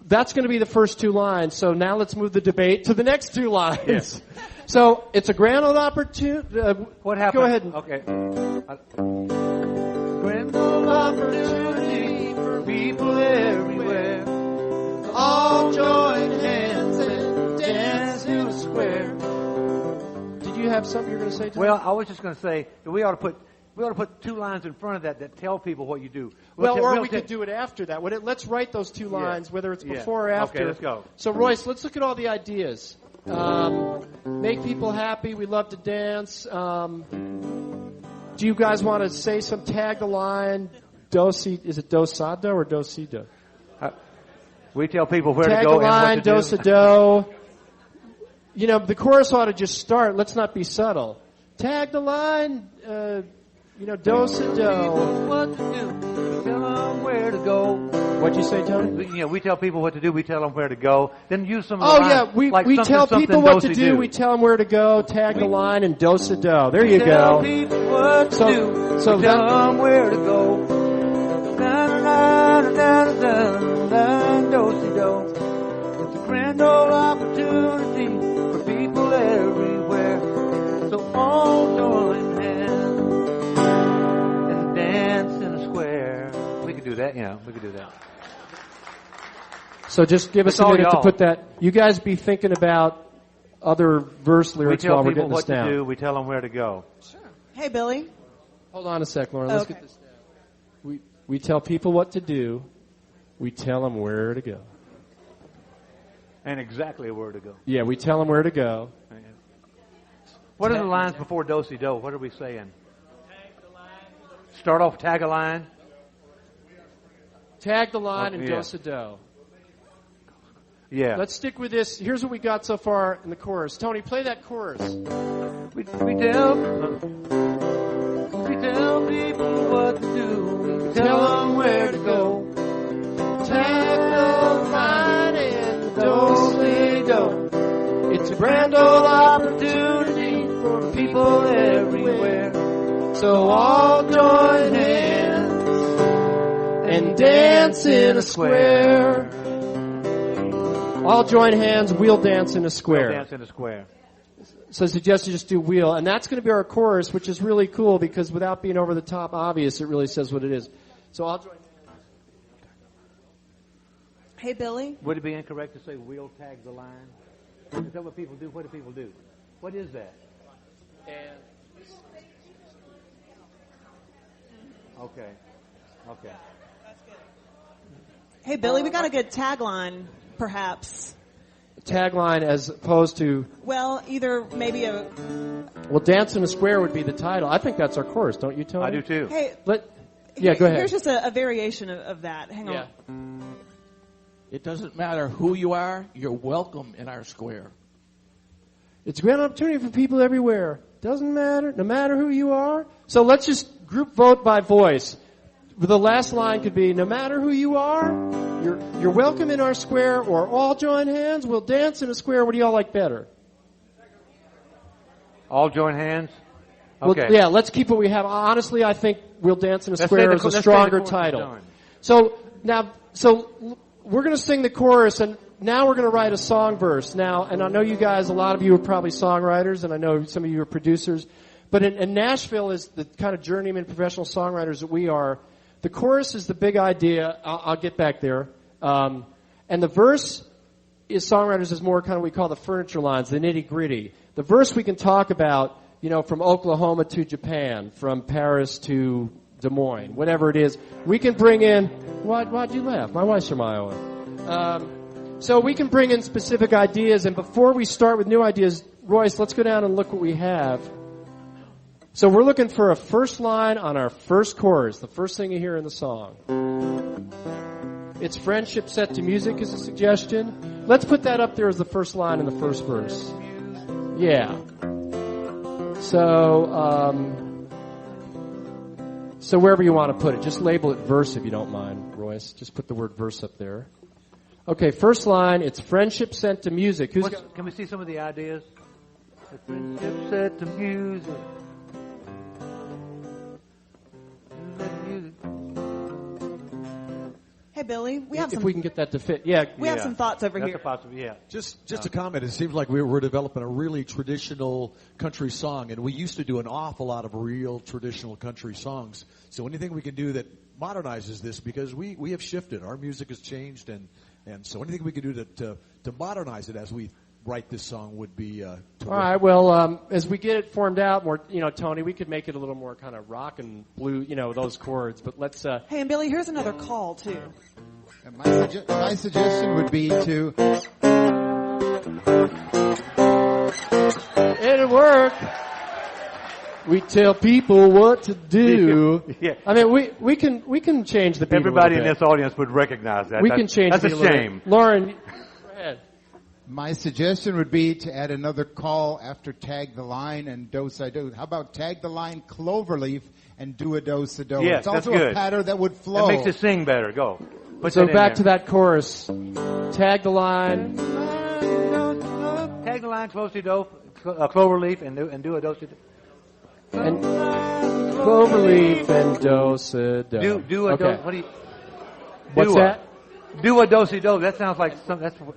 That's going to be the first two lines. So now let's move the debate to the next two lines. Yes. So it's a grand old opportunity. What happened? Go ahead. Okay. Grand old opportunity for people everywhere. All join hands and dance in a square. Did you have something you were going to say? Well, I was just going to say that we ought to put two lines in front of that tell people what you do. Or we could do it after that. Let's write those two lines, whether it's before or after. Okay, let's go. So, Royce, let's look at all the ideas. Make people happy. We love to dance. Do you guys want to say some tag the line? Is it dosado or dosido? We tell people where tag to go the line, and what to do. Dosado. The chorus ought to just start. Let's not be subtle. Tag the line. Do-si-do. What to do? Tell them where to go. What'd you say, Tony? We tell people what to do. We tell them where to go. Then use some of the Oh, lines, yeah, we like tell something, people what to do-si-do. do. We tell them where to go, tag the line, and do-si-do. There you Tell go. people what to do. So We tell them where to go. Do-si-do. It's a grand old opportunity for people everywhere. So all join hands and dance in a square. We could do that, we could do that. So just give us It's a all minute to y'all. put that. You guys be thinking about other verse We lyrics tell while we're people getting this what to down. do. We tell them where to go. Hey, Billy. Hold on a sec, Lauren. Let's Okay. get this down. We tell people what to do. We tell them where to go. And exactly where to go. Yeah, we tell them where to go. What are the lines before do-si-do? What are we saying? Start off, tag a line. Tag the line and yeah. do-si-do. Yeah. Let's stick with this. Here's what we got so far in the chorus. Tony, play that chorus. We tell people what to do. We tell them where to go. Tag the line and do-si-do. It's a grand old opportunity for people everywhere. So all join hands and dance in a square. All join hands, we'll dance in a square. We'll dance in a square. So I suggest you just do wheel. And that's going to be our chorus, which is really cool because without being over the top obvious, it really says what it is. So I'll join hands. Hey, Billy. Would it be incorrect to say we'll tag the line? Is that what people do? What do people do? What is that? Okay. Hey, Billy, we got a good tagline, perhaps. Tagline as opposed to, Well, either maybe a... well, Dance in a Square would be the title. I think that's our chorus, don't you, Tony? I do too. Hey, Yeah, go ahead. Here's just a variation of that. Hang on. It doesn't matter who you are, you're welcome in our square. It's a great opportunity for people everywhere. Doesn't matter, no matter who you are. So let's just group vote by voice. The last line could be, no matter who you are, you're welcome in our square, or all join hands, we'll dance in a square. What do y'all like better? All join hands? Well, Okay. yeah, let's keep what we have. Honestly, I think we'll dance in a Let's square say is the- a let's say the stronger chorus is title. done. So we're going to sing the chorus, and now we're going to write a song verse. Now, and I know you guys, a lot of you are probably songwriters, and I know some of you are producers. But in Nashville is the kind of journeyman professional songwriters that we are. The chorus is the big idea. I'll get back there. And the verse is songwriters is more kind of what we call the furniture lines, the nitty gritty. The verse we can talk about, from Oklahoma to Japan, from Paris to Des Moines, whatever it is. We can bring in, why'd you laugh? My wife's from Iowa. So we can bring in specific ideas, and before we start with new ideas, Royce, let's go down and look what we have. So we're looking for a first line on our first chorus, the first thing you hear in the song. It's friendship set to music is a suggestion. Let's put that up there as the first line in the first verse. Yeah. So wherever you want to put it, just label it verse if you don't mind, Royce. Just put the word verse up there. Okay, first line, it's friendship sent to music. Can we see some of the ideas? The friendship set to music. Hey, Billy, we have if we can get that to fit. Yeah. We have some thoughts over That's here. a possibility, yeah. Just a comment. It seems like we're developing a really traditional country song, and we used to do an awful lot of real traditional country songs. So anything we can do that modernizes this, because we have shifted. Our music has changed, and so anything we can do to modernize it as we write this song would be terrific. All right. Well, as we get it formed out more, Tony, we could make it a little more kind of rock and blue, those chords. But let's. Hey, and Billy, here's another call too. And my suggestion would be to. It'll work. We tell people what to do. Yeah. I mean, we can change the beat. Everybody a in little this audience would recognize that. We can change. That's the a beat little shame. bit. Lauren, go ahead. My suggestion would be to add another call after tag the line and do-si-do. How about tag the line cloverleaf and do a do-si-do? Yes, it's also that's good. a pattern that would flow. That makes it sing better. Go. Put So that in back there. to that chorus. Tag the line. Tag the line, close-to-do, cloverleaf, and do a do-si-do. And cloverleaf and do-si-do. Do a Okay. do. What do you? What's do that? Do a do-si-do. That sounds like some. That's a.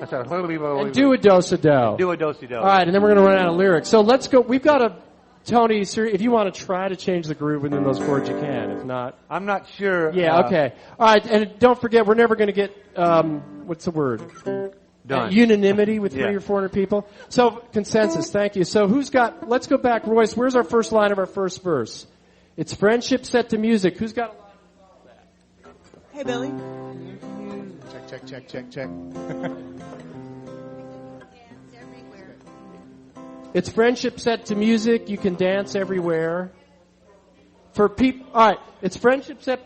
And do a do-si-do. Do a do-si-do. All right, and then we're going to run out of lyrics. So let's go. We've got a Tony. Sir, if you want to try to change the groove within those chords, you can. If not, I'm not sure. yeah. Okay. All right, and don't forget, we're never going to get what's the word? Done. Unanimity with 300 Yeah. or 400 people. So consensus. Thank you. So who's got? Let's go back, Royce. Where's our first line of our first verse? It's friendship set to music. Who's got a line? Hey, Billy. Check. It's friendship set to music. You can dance everywhere. For people, all right. It's friendship set.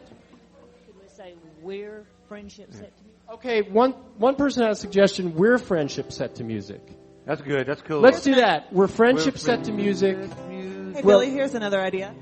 Should we say we're friendship set to me? Okay, one person had a suggestion. We're friendship set to music. That's good. That's cool. Let's do that. We're friendship set to music. Hey, Billy, here's another idea.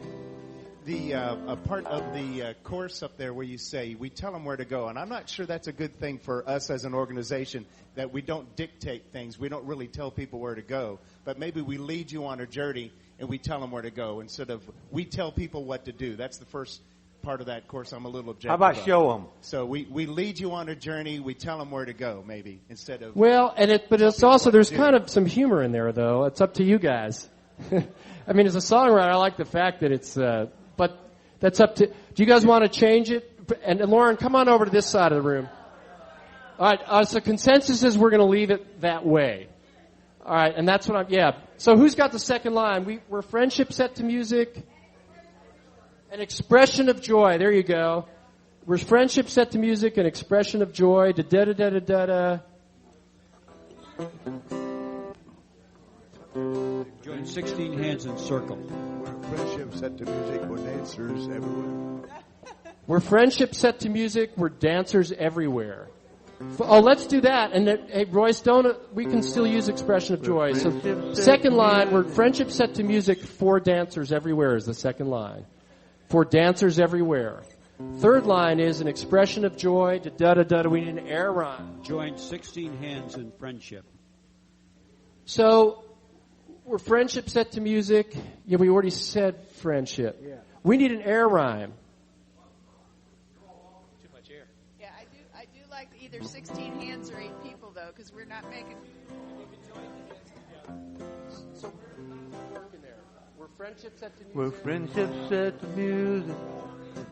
The a part of the course up there where you say we tell them where to go, and I'm not sure that's a good thing for us as an organization, that we don't dictate things. We don't really tell people where to go, but maybe we lead you on a journey and we tell them where to go instead of we tell people what to do. That's the first part of that course I'm a little objective How about of. show them? So we lead you on a journey, we tell them where to go maybe instead of Well, but it's also there's kind of some humor in there though. It's up to you guys. I mean, as a songwriter, I like the fact that it's. But that's up to. Do you guys want to change it? And Lauren, come on over to this side of the room. All right. So consensus is we're going to leave it that way. All right, and that's what I'm. Yeah. So who's got the second line? We're friendship set to music. An expression of joy. There you go. We're friendship set to music. An expression of joy. Da da da da da da. Join 16 hands in circle. Friendship set to music, we're dancers everywhere. We're friendship set to music. We're dancers everywhere. Oh, let's do that. And hey, Royce, we can still use expression of joy. So second line, we're friendship set to music for dancers everywhere is the second line. For dancers everywhere. Third line is an expression of joy. Da da da da. We need an air rhyme. Join 16 hands in friendship. So we're friendship set to music. Yeah, we already said friendship. Yeah. We need an air rhyme. Too much air. Yeah, I do like either 16 hands or 8 people though, because we're not making. So we're working there. We're friendship set to music. We're friendship set to music.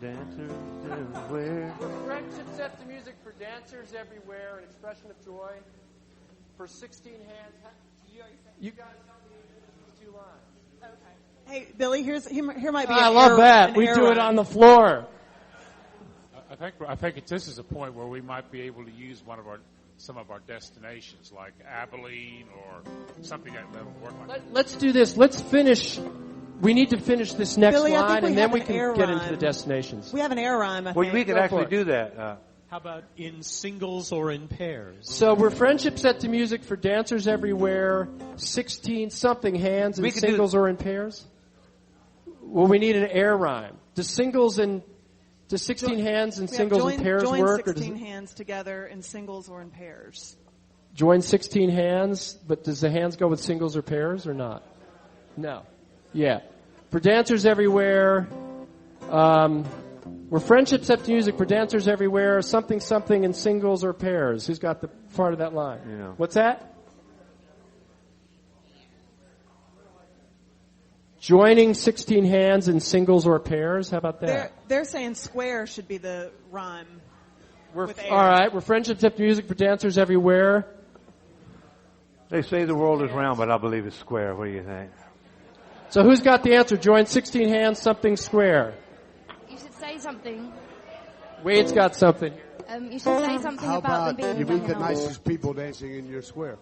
Dancers everywhere. We're friendship set to music for dancers everywhere. An expression of joy. For 16 hands. You guys help me with these 2 lines. Okay. Hey, Billy, here might be. I love that. We do it on the floor. I think this is a point where we might be able to use some of our destinations, like Abilene or something that will work like that. Let's do this. Let's finish. We need to finish this next Billy, I think line, we and then have we an can air get rhyme. into the destinations. We have an air rhyme. I Well, think. we could Go actually for it. do that. How about in singles or in pairs? So we're friendship set to music for dancers everywhere. 16-something hands in We could singles or in pairs. Well, we need an air rhyme. Does 16 hands in singles and pairs join work? Or 16 hands together in singles or in pairs. join 16 hands, but does the hands go with singles or pairs or not? No. Yeah. For dancers everywhere, we're friendship set to music for dancers everywhere, something in singles or pairs. Who's got the part of that line? Yeah. What's that? Joining 16 hands in singles or pairs. How about that? They're saying square should be the rhyme. With air. All right. We're friendship set to music for dancers everywhere. They say the world is round, but I believe it's square. What do you think? So who's got the answer? Join 16 hands, something square. You should say something. Wade's got something. You should say something How about them about being you meet the young and old. nicest people dancing in your square?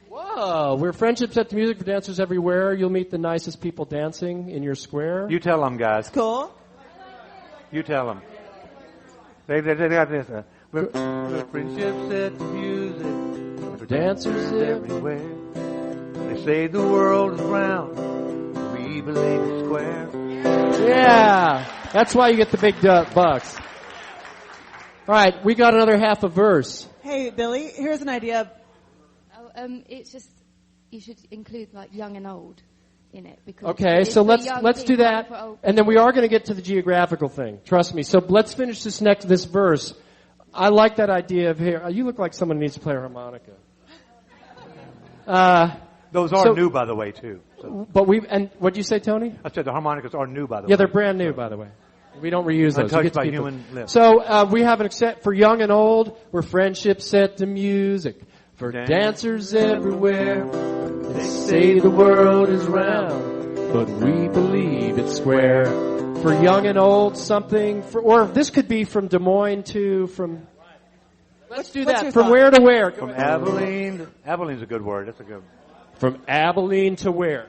Whoa, we're friendship set to music for dancers everywhere. You'll meet the nicest people dancing in your square. You tell them, guys. Cool. You tell them. They got this. We're friendship set to music for dancers everywhere. They say the world is round, we believe it's square. Yeah, that's why you get the big bucks. All right, we got another half a verse. Hey, Billy, here's an idea. It's just you should include like young and old in it because Okay, so let's do that, and then we are going to get to the geographical thing. Trust me. So let's finish this verse. I like that idea of here. You look like someone who needs to play a harmonica. Those are new, by the way, too. So. But and what did you say, Tony? I said the harmonicas are new, by the way. Yeah, they're brand new, by the way. We don't reuse those. Untouched by human lips. So we have an accept for young and old. We're friendship set to music. For dancers everywhere, they say the world is round, but we believe it's square. For young and old, something or this could be from Des Moines to Let's do that. From where to where? From Abilene. Abilene's a good word. That's a good. From Abilene to where?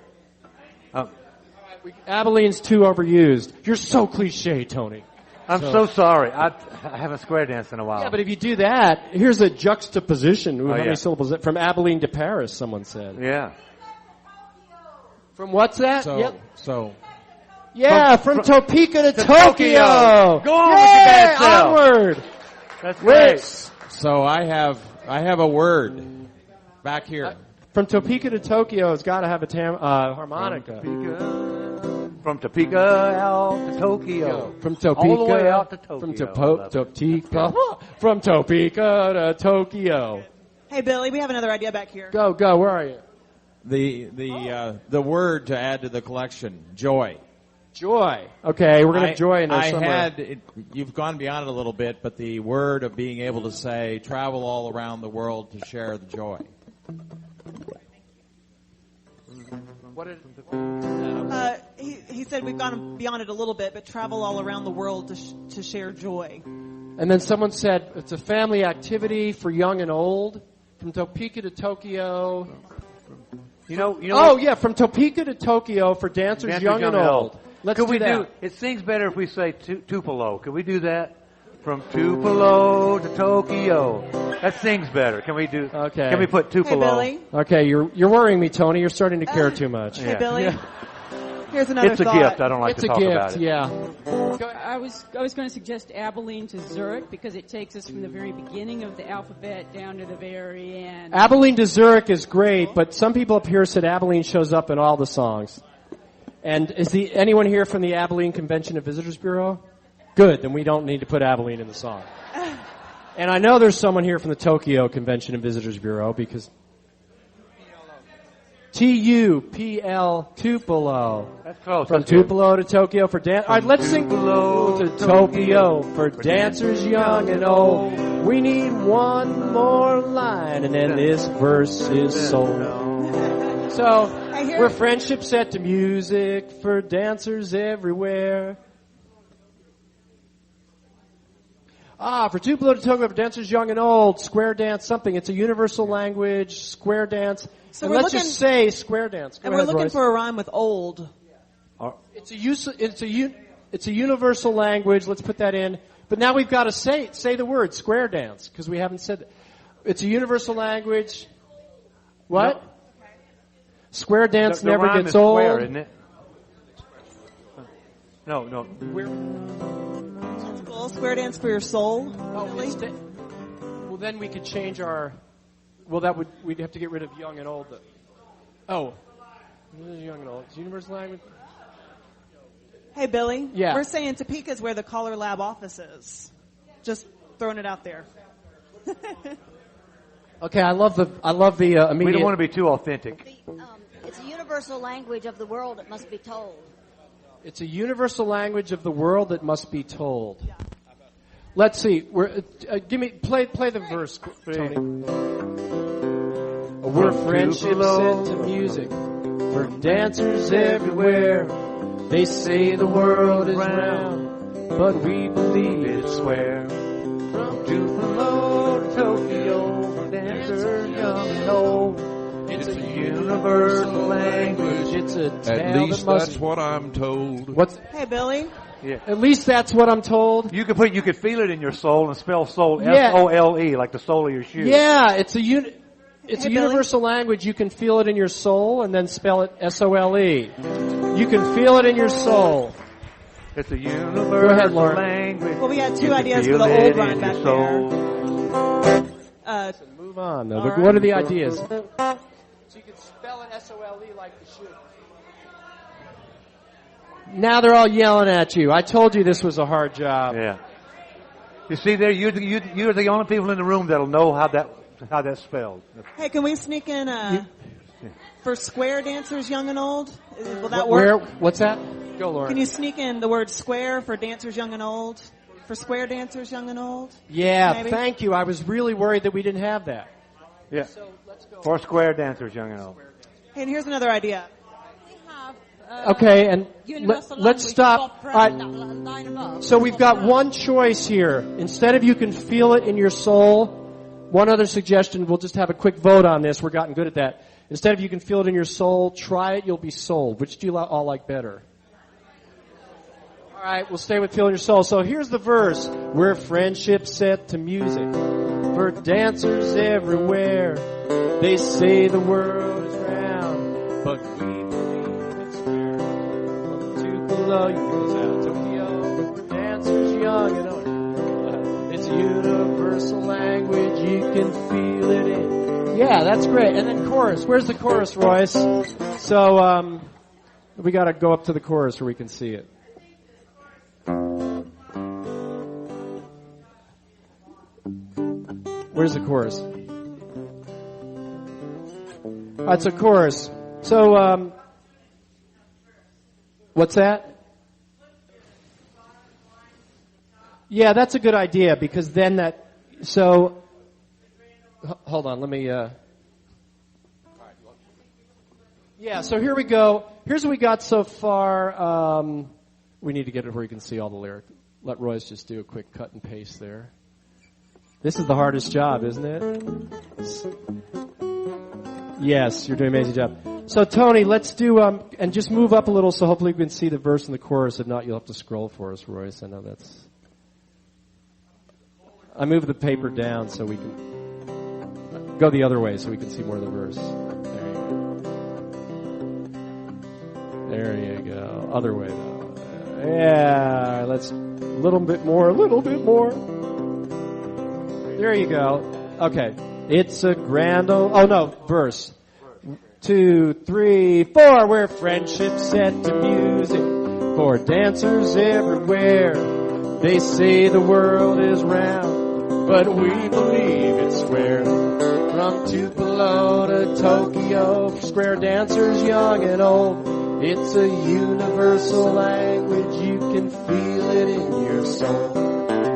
Abilene's too overused. You're so cliche, Tony. I'm so sorry. I haven't square danced in a while. Yeah, but if you do that, here's a juxtaposition. How yeah. many syllables? From Abilene to Paris, someone said. Yeah. From what's that? So. Yeah, from Topeka to Tokyo. Go on with your bad self. Onward. That's great. So I have a word back here. From Topeka to Tokyo, it's got to have a harmonica. From Topeka out to Tokyo. From Topeka all the way out to Tokyo. From Topeka to Tokyo. Hey, Billy, we have another idea back here. Go. Where are you? The word to add to the collection, joy. Joy. Okay, we're going to have joy in there somewhere. You've gone beyond it a little bit, but the word of being able to say, travel all around the world to share the joy. He said we've gone beyond it a little bit, but travel all around the world to share joy. And then someone said it's a family activity for young and old. From Topeka to Tokyo. You know. Oh yeah, from Topeka to Tokyo for dancers young and old. Let's do that. It sings better if we say Tupelo. Could we do that? From Tupelo to Tokyo. That sings better. Can we do? Okay. Can we put Tupelo? Hey, Billy. Okay, you're worrying me, Tony. You're starting to care too much. Hey, Billy. Yeah. Here's another thought. It's a gift. I don't like to talk about it. Yeah. I was going to suggest Abilene to Zurich because it takes us from the very beginning of the alphabet down to the very end. Abilene to Zurich is great, but some people up here said Abilene shows up in all the songs. And is anyone here from the Abilene Convention and Visitors Bureau? Good, then we don't need to put Abilene in the song. And I know there's someone here from the Tokyo Convention and Visitors Bureau because Tupelo, Tupelo. That's close. From Tupelo to Tokyo for dance. All right, let's sing Tupelo to Tokyo for dancers young and old. We need one more line, and then this verse is sold. So we're friendship set to music for dancers everywhere. For Tupelo to Tokyo for dancers young and old, square dance something. It's a universal language, square dance. So and let's just say square dance. We're looking for a rhyme with old. It's a universal language. Let's put that in. But now we've got to say the word square dance because we haven't said it. It's a universal language. What? No. Square dance the never rhyme gets is old. Square, isn't it? No. That's cool. Square dance for your soul. Well, then we could change our. Well, we'd have to get rid of young and old. Young and old. It's universal language. Hey, Billy. Yeah. We're saying Topeka is where the CALLERLAB office is. Just throwing it out there. Okay, I love the immediate. We don't want to be too authentic. It's a universal language of the world that must be told. It's a universal language of the world that must be told. Yeah. Let's see. Play the verse, Tony. We're friendship set to music for dancers everywhere. They say the world is round, but we believe it's square. From Tupelo to Tokyo, for dancers young and old. It's a universal language. It's a tale At least that's what I'm told. Hey, Billy. Yeah. At least that's what I'm told. You could feel it in your soul and spell soul S-O-L-E like the sole of your shoe. Yeah, it's a It's Hey, a Billy. universal language. You can feel it in your soul and then spell it S-O-L-E. You can feel it in your soul. It's a universal Go ahead, Lauren. language. Well, we had two You can ideas for feel the it old in rhyme your back soul. there. Move on. All What right. are the ideas? So you can spell it S-O-L-E like you should. Now they're all yelling at you. I told you this was a hard job. Yeah. You see there, you're the only people in the room that'll know how that's spelled. Hey, can we sneak in for square dancers, young and old? Will that Where? work? What's that? Go, Lauren. Can you sneak in the word square for dancers, young and old? For square dancers, young and old? Yeah, Maybe? thank you. I was really worried that we didn't have that. Yeah. For square dancers, young and old. Hey, and here's another idea. Okay, and Universal let's language stop. for All right. line above. So we've got one choice here. Instead of you can feel it in your soul, one other suggestion, we'll just have a quick vote on this. We're gotten good at that. Instead of you can feel it in your soul, try it, you'll be sold. Which do you all like better? All right, we'll stay with feel in your soul. So here's the verse. Where friendship's set to music for dancers everywhere. They say the world is round, but we believe it's square. From Tupelo, you goes out Tokyo, dancers young and old. It's a universal language, you can feel it in. Yeah, that's great. And then chorus. Where's the chorus, Royce? So we got to go up to the chorus where we can see it. Where's the chorus? That's a chorus. So, what's that? Yeah, that's a good idea because then that. So, hold on. Let me. Yeah. So here we go. Here's what we got so far. We need to get it where you can see all the lyrics. Let Royce just do a quick cut and paste there. This is the hardest job, isn't it? Yes, you're doing an amazing job. So, Tony, let's do, and just move up a little so hopefully we can see the verse and the chorus. If not, you'll have to scroll for us, Royce. I know that's... I moved the paper down so we can... Go the other way so we can see more of the verse. There you go. Other way, though. Yeah, let's... A little bit more. There you go. Okay. It's a grand old... Oh, no. Verse. 2, 3, 4. Where friendship's set to music for dancers everywhere. They say the world is round, but we believe it's square. From Tupelo to Tokyo, for square dancers young and old. It's a universal language. You can feel it in your soul.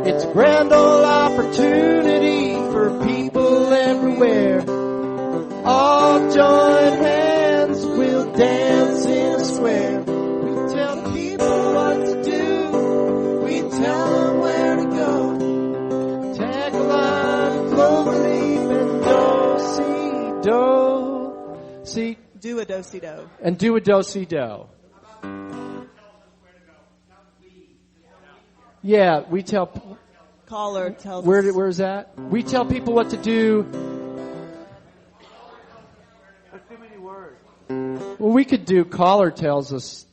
It's a grand old opportunity for people everywhere. All join hands, we'll dance in a square. We tell people what to do, we tell them where to go. Tag a line, cloverleaf, and do-si-do. Do a do-si-do. And do a do-si-do. Yeah, we tell... Caller tells us. Where's that? We tell people what to do. That's too many words. Well, we could do caller tells us.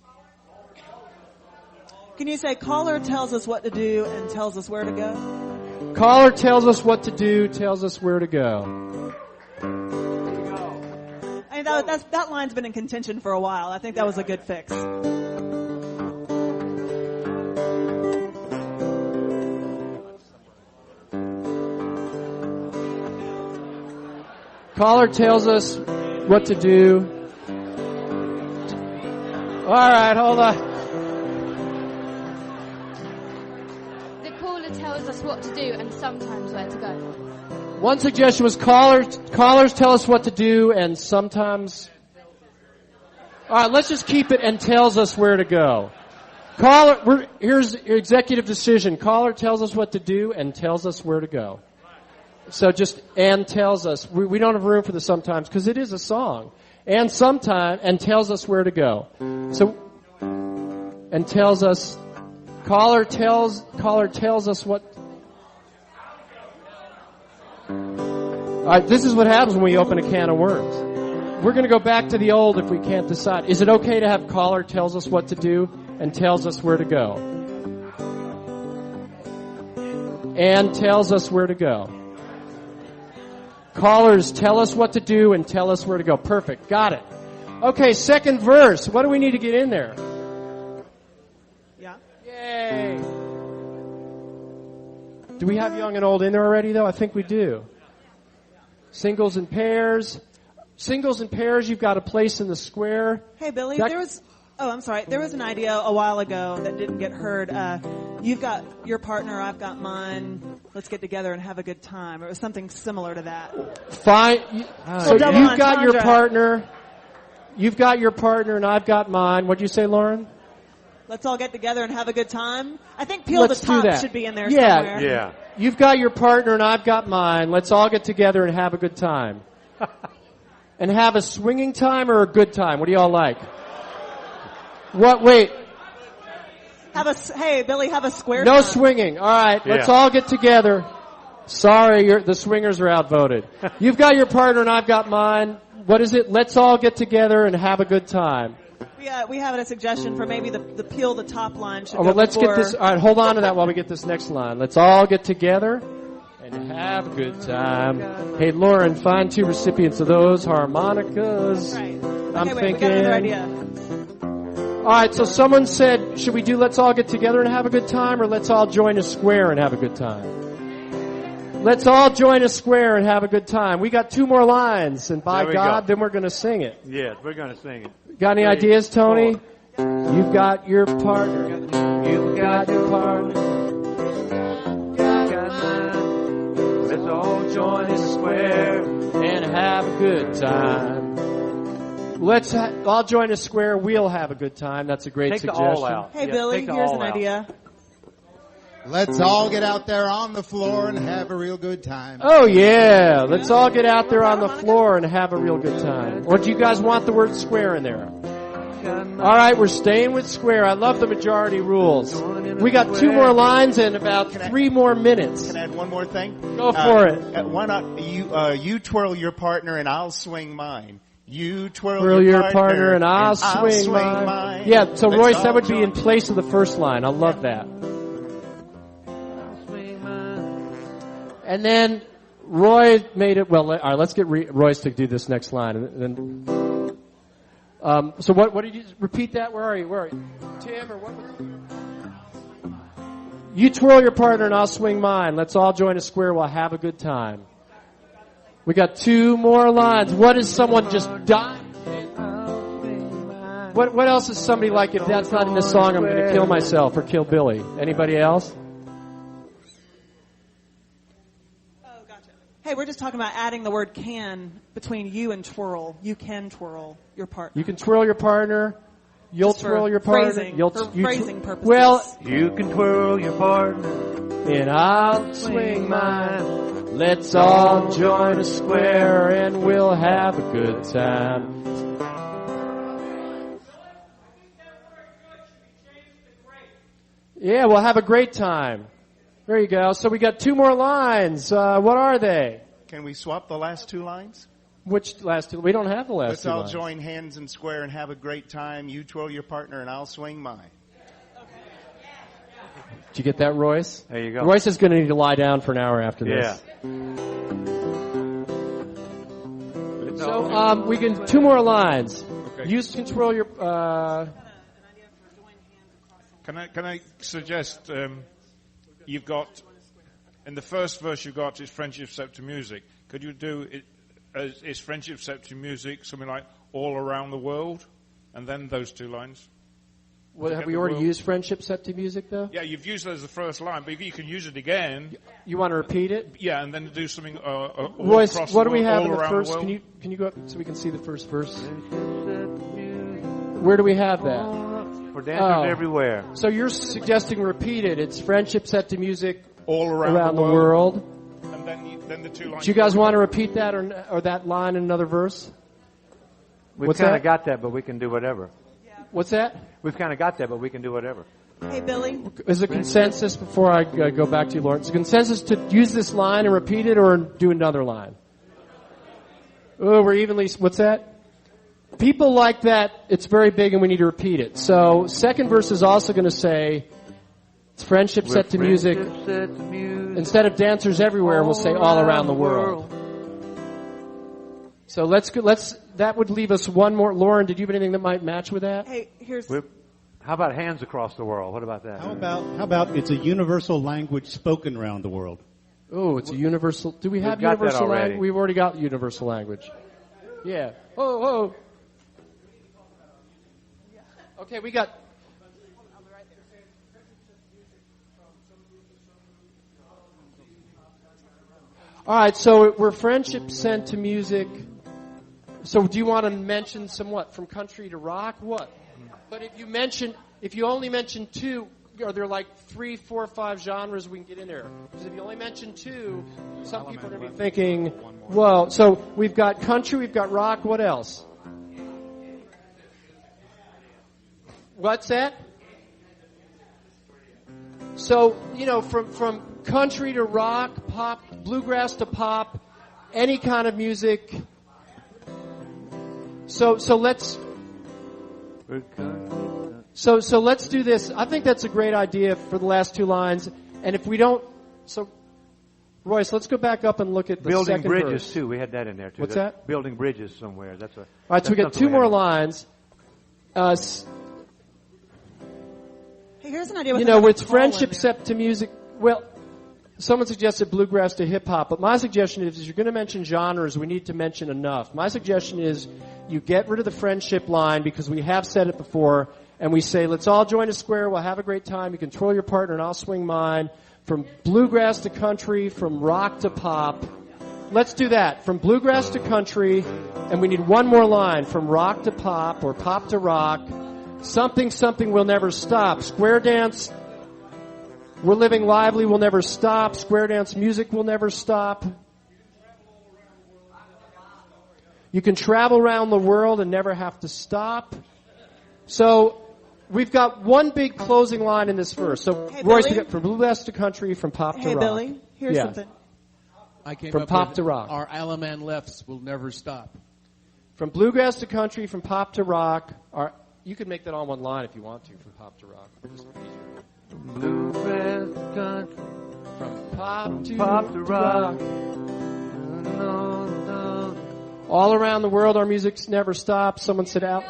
Can you say caller tells us what to do and tells us where to go? Caller tells us what to do, tells us where to go. I mean, that line's been in contention for a while. I think that was a good fix. Caller tells us what to do. All right, hold on. The caller tells us what to do and sometimes where to go. One suggestion was callers tell us what to do and sometimes... All right, let's just keep it and tells us where to go. Here's your executive decision. Caller tells us what to do and tells us where to go. So just, and tells us, we don't have room for the sometimes because it is a song. And sometime, and tells us where to go. So, and tells us, caller tells us what. All right, this is what happens when we open a can of worms. We're going to go back to the old if we can't decide. Is it okay to have caller tells us what to do and tells us where to go? And tells us where to go. Callers tell us what to do and tell us where to go. Perfect. Got it. Okay, second verse. What do we need to get in there? Yeah. Yay. Do we have young and old in there already, though? I think we do. Singles and pairs. Singles and pairs, you've got a place in the square. Hey, Billy, there was an idea a while ago that didn't get heard. You've got your partner, I've got mine. Let's get together and have a good time. It was something similar to that. Fine. So you've got your partner. You've got your partner and I've got mine. What'd you say, Lauren? Let's all get together and have a good time. I think Peel the Top should be in there somewhere. Yeah. You've got your partner and I've got mine. Let's all get together and have a good time. And have a swinging time or a good time? What do y'all like? What? Wait. Hey, Billy, have a square No time. swinging. All right. Let's all get together. Sorry, the swingers are outvoted. You've got your partner and I've got mine. What is it? Let's all get together and have a good time. We have a suggestion for maybe the Peel the Top line should go let's before. get this. All right, hold on to that while we get this next line. Let's all get together and have a good time. Hey, Lauren, find 2 recipients of those harmonicas. Right. I'm wait, thinking. we got another idea. All right, so someone said, should we do let's all get together and have a good time, or let's all join a square and have a good time? Let's all join a square and have a good time. We got 2 more lines, and by God, then we're going to sing it. Yes, we're going to sing it. Got any ideas, Tony? 4. You've got your partner. You've got your partner. Let's all join a square and have a good time. Let's all join a square. We'll have a good time. That's a great suggestion. Take the all out. Hey, Billy, here's an idea. Let's all get out there on the floor and have a real good time. Oh, yeah. Let's all get out there on the floor and have a real good time. Or do you guys want the word square in there? All right, we're staying with square. I love the majority rules. We got 2 more lines and about 3 more minutes. Can I add one more thing? Go for it. Why not you twirl your partner and I'll swing mine. You twirl your partner and I'll swing mine. Yeah, so Royce, that would be in place of the first line. I love that. And then Roy made it, well, all right, let's get Royce to do this next line. And then, so what did you, repeat that? Where are you? Tim, or what was it? You twirl your partner and I'll swing mine. Let's all join a square. We'll have a good time. We got 2 more lines. What is someone just dying? What else is somebody like, if that's not in the song, I'm going to kill myself or kill Billy? Anybody else? Hey, we're just talking about adding the word can between you and twirl. You can twirl your partner. You can twirl your partner. You'll twirl your partner. Phrasing purposes. Well, you can twirl your partner. And I'll swing mine. Let's all join a square and we'll have a good time. Yeah, we'll have a great time. There you go. So we got 2 more lines. What are they? Can we swap the last 2 lines? Which last 2? We don't have the last Let's 2 all lines. join hands and square and have a great time. You twirl your partner and I'll swing mine. Did you get that, Royce? There you go. Royce is going to need to lie down for an hour after this. So we can 2 more lines. Okay. You can twirl your. Can I suggest? You've got, in the first verse you've got, is friendship set to music. Could you do it, is friendship set to music something like all around the world? And then those 2 lines? Well, have we already used friendship set to music, though? Yeah, you've used it as the first line, but you can use it again. You want to repeat it? Yeah, and then do something all Royce, across what the do we world, have all in the around first? the world? Can you go up so we can see the first verse? Where do we have that? For dancers everywhere. So you're suggesting repeat it. It's friendship set to music all around the world. And then the 2 lines. Do you guys want to repeat that or that line in another verse? We've kind of got that, but we can do whatever. What's that? We've kind of got that, but we can do whatever. Hey, Billy. Is it consensus, before I go back to you, Lauren, is it consensus to use this line and repeat it or do another line? Oh, we're evenly. What's that? People like that. It's very big, and we need to repeat it. So, second verse is also going to say, "It's friendship set to music." Instead of dancers everywhere, we'll say all around the world. So let's. That would leave us one more. Lauren, did you have anything that might match with that? Hey, here's. How about hands across the world? What about that? How about it's a universal language spoken around the world? Oh, it's a universal. Do we have We've got that universal already. language? We've already got universal language. Yeah. Oh. Okay, we got. All right, so we're friendship sent to music. So do you want to mention some what? From country to rock? What? But if you only mention two, are there like 3, 4, 5 genres we can get in there? Because if you only mention two, some people are going to be thinking, whoa. So we've got country, we've got rock, what else? What's that? So, from country to rock, pop, bluegrass to pop, any kind of music. So let's do this. I think that's a great idea for the last 2 lines. And if we don't, Royce, let's go back up and look at the Building second bridges verse. too. We had that in there too. What's that? Building bridges somewhere. All right, so we got 2 more lines. Hey, here's an idea. With friendship set to music. Well, someone suggested bluegrass to hip hop, but my suggestion is, if you're going to mention genres, we need to mention enough. My suggestion is you get rid of the friendship line, because we have said it before, and we say, let's all join a square, we'll have a great time, you control your partner and I'll swing mine. From bluegrass to country, from rock to pop. Let's do that. From bluegrass to country, and we need one more line, from rock to pop or pop to rock. Something will never stop. Square dance, we're living lively, will never stop. Square dance music will never stop. You can travel around the world and never have to stop. So we've got one big closing line in this verse. So Hey, Royce, Billy? we got from bluegrass to country, from pop to Hey, rock. Billy, here's something. I came From up pop with to rock. Our Alaman lefts will never stop. From bluegrass to country, from pop to rock. You could make that on one line if you want to, from pop to rock. Bluegrass country, from pop to rock. All around the world, our music never stops. Someone said out.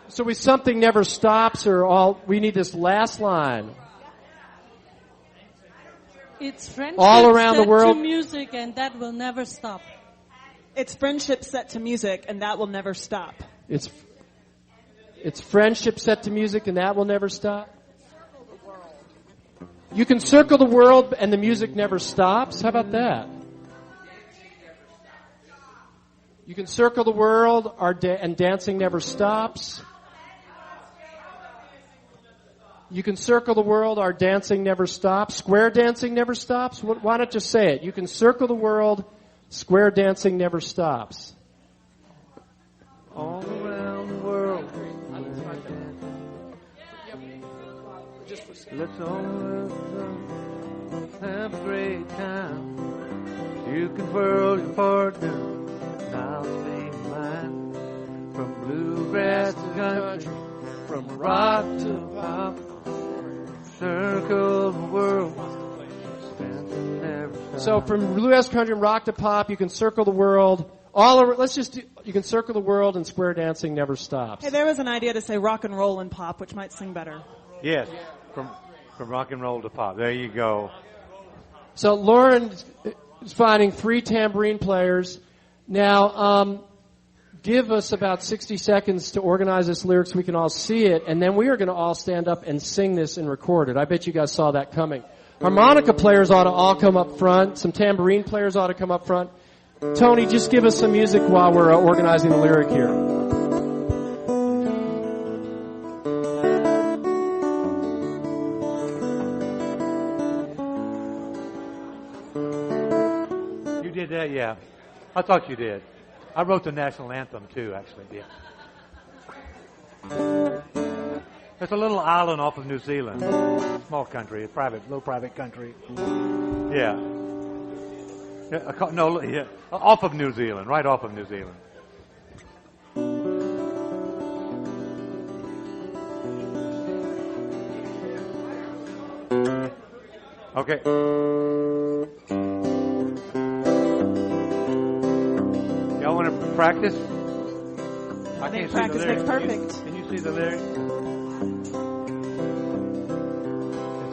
So something never stops, we need this last line. It's friendship all around set the world. to music, and that will never stop. It's friendship set to music, and that will never stop. It's friendship set to music, and that will never stop. You can circle the world, and the music never stops. How about that? You can circle the world, and dancing never stops. You can circle the world, our dancing never stops. Square dancing never stops. Why not just say it? You can circle the world, square dancing never stops. All around the world. Let's all have a great time. You can whirl your partner, and I'll sing mine. From bluegrass to country, from rock to pop. Circle the world. So from bluegrass, country, and rock to pop, you can circle the world. You can circle the world, and square dancing never stops. Hey, there was an idea to say rock and roll and pop, which might sing better. Yes, from rock and roll to pop. There you go. So Lauren is finding 3 tambourine players. Now, give us about 60 seconds to organize this lyric so we can all see it, and then we are going to all stand up and sing this and record it. I bet you guys saw that coming. Harmonica players ought to all come up front. Some tambourine players ought to come up front. Tony, just give us some music while we're organizing the lyric here. You did that, yeah. I thought you did. I wrote the national anthem too, actually. Yeah. It's a little island off of New Zealand. Small country, little private country. Yeah. Off of New Zealand, right off of New Zealand. Okay. Y'all want to practice? I think practice makes perfect. Can you see the lyrics?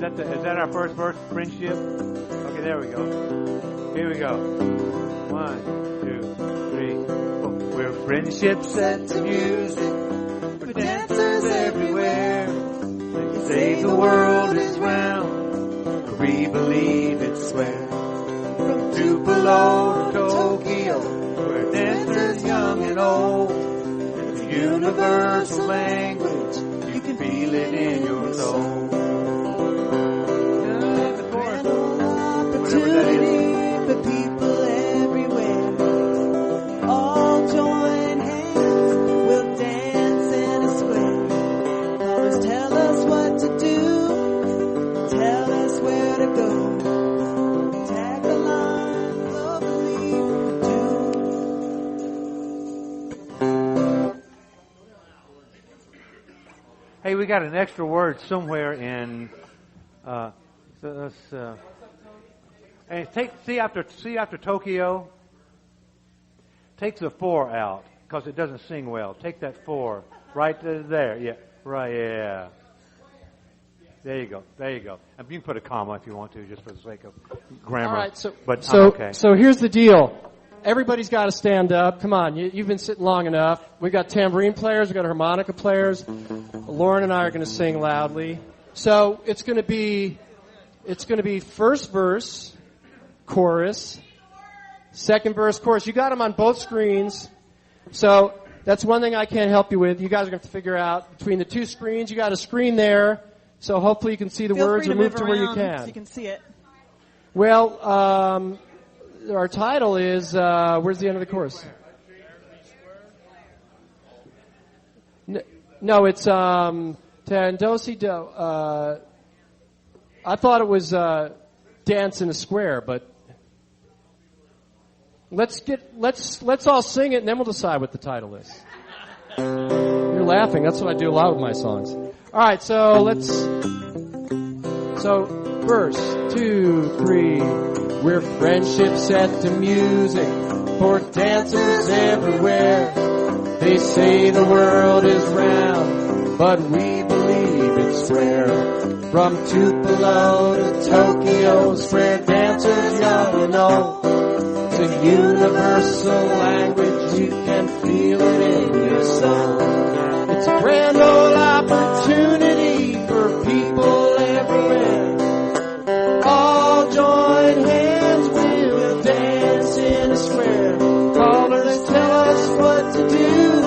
Is that our first verse, friendship? Okay, there we go. Here we go. 1, 2, 3, 4. We're friendship set to music. We're dancers everywhere. They say the world is round. We believe it's where. From Tupelo to Tokyo, we're dancers young and old. It's a universal language. You can feel it in your soul. Opportunity for people everywhere. All join hands. We'll dance in a square. Always tell us what to do. Tell us where to go. Tag the line, Hey, we got an extra word somewhere in. And see after Tokyo. Take the 4 out because it doesn't sing well. Take that 4 right there. Yeah, right. Yeah. There you go. And you can put a comma if you want to, just for the sake of grammar. All right, okay. So here's the deal. Everybody's got to stand up. Come on, you've been sitting long enough. We've got tambourine players, we've got harmonica players. Lauren and I are going to sing loudly. So it's going to be first verse, chorus, second verse, chorus. You got them on both screens. So that's one thing I can't help you with. You guys are going to have to figure out between the two screens. You got a screen there. So hopefully you can see the words or move to where you can. So you can see it. Well, our title is, where's the end of the chorus? No, it's Tandosi Do. I thought it was Dance in a Square, but let's all sing it and then we'll decide what the title is. You're laughing. That's what I do a lot with my songs. All right, so verse 2, 3. We're friendship set to music for dancers everywhere. They say the world is round, but we believe it's square. From Tupelo to Tokyo, square dancers young and old. It's a universal language, you can feel it in your soul. It's a grand old opportunity for people everywhere. All join hands, we'll dance in a square. Callers tell us what to do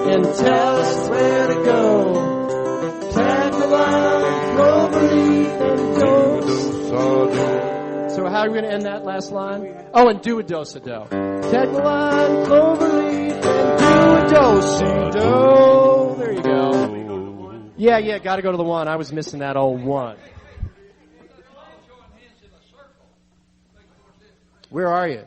and tell us where to go. Tag the line, cloverleaf, and dose. So how are we going to end that last line? Oh, and do a do-si-do. Tag the line, cloverleaf, and do a do-si-do. There you go. Yeah, got to go to the 1. I was missing that old 1. Where are you?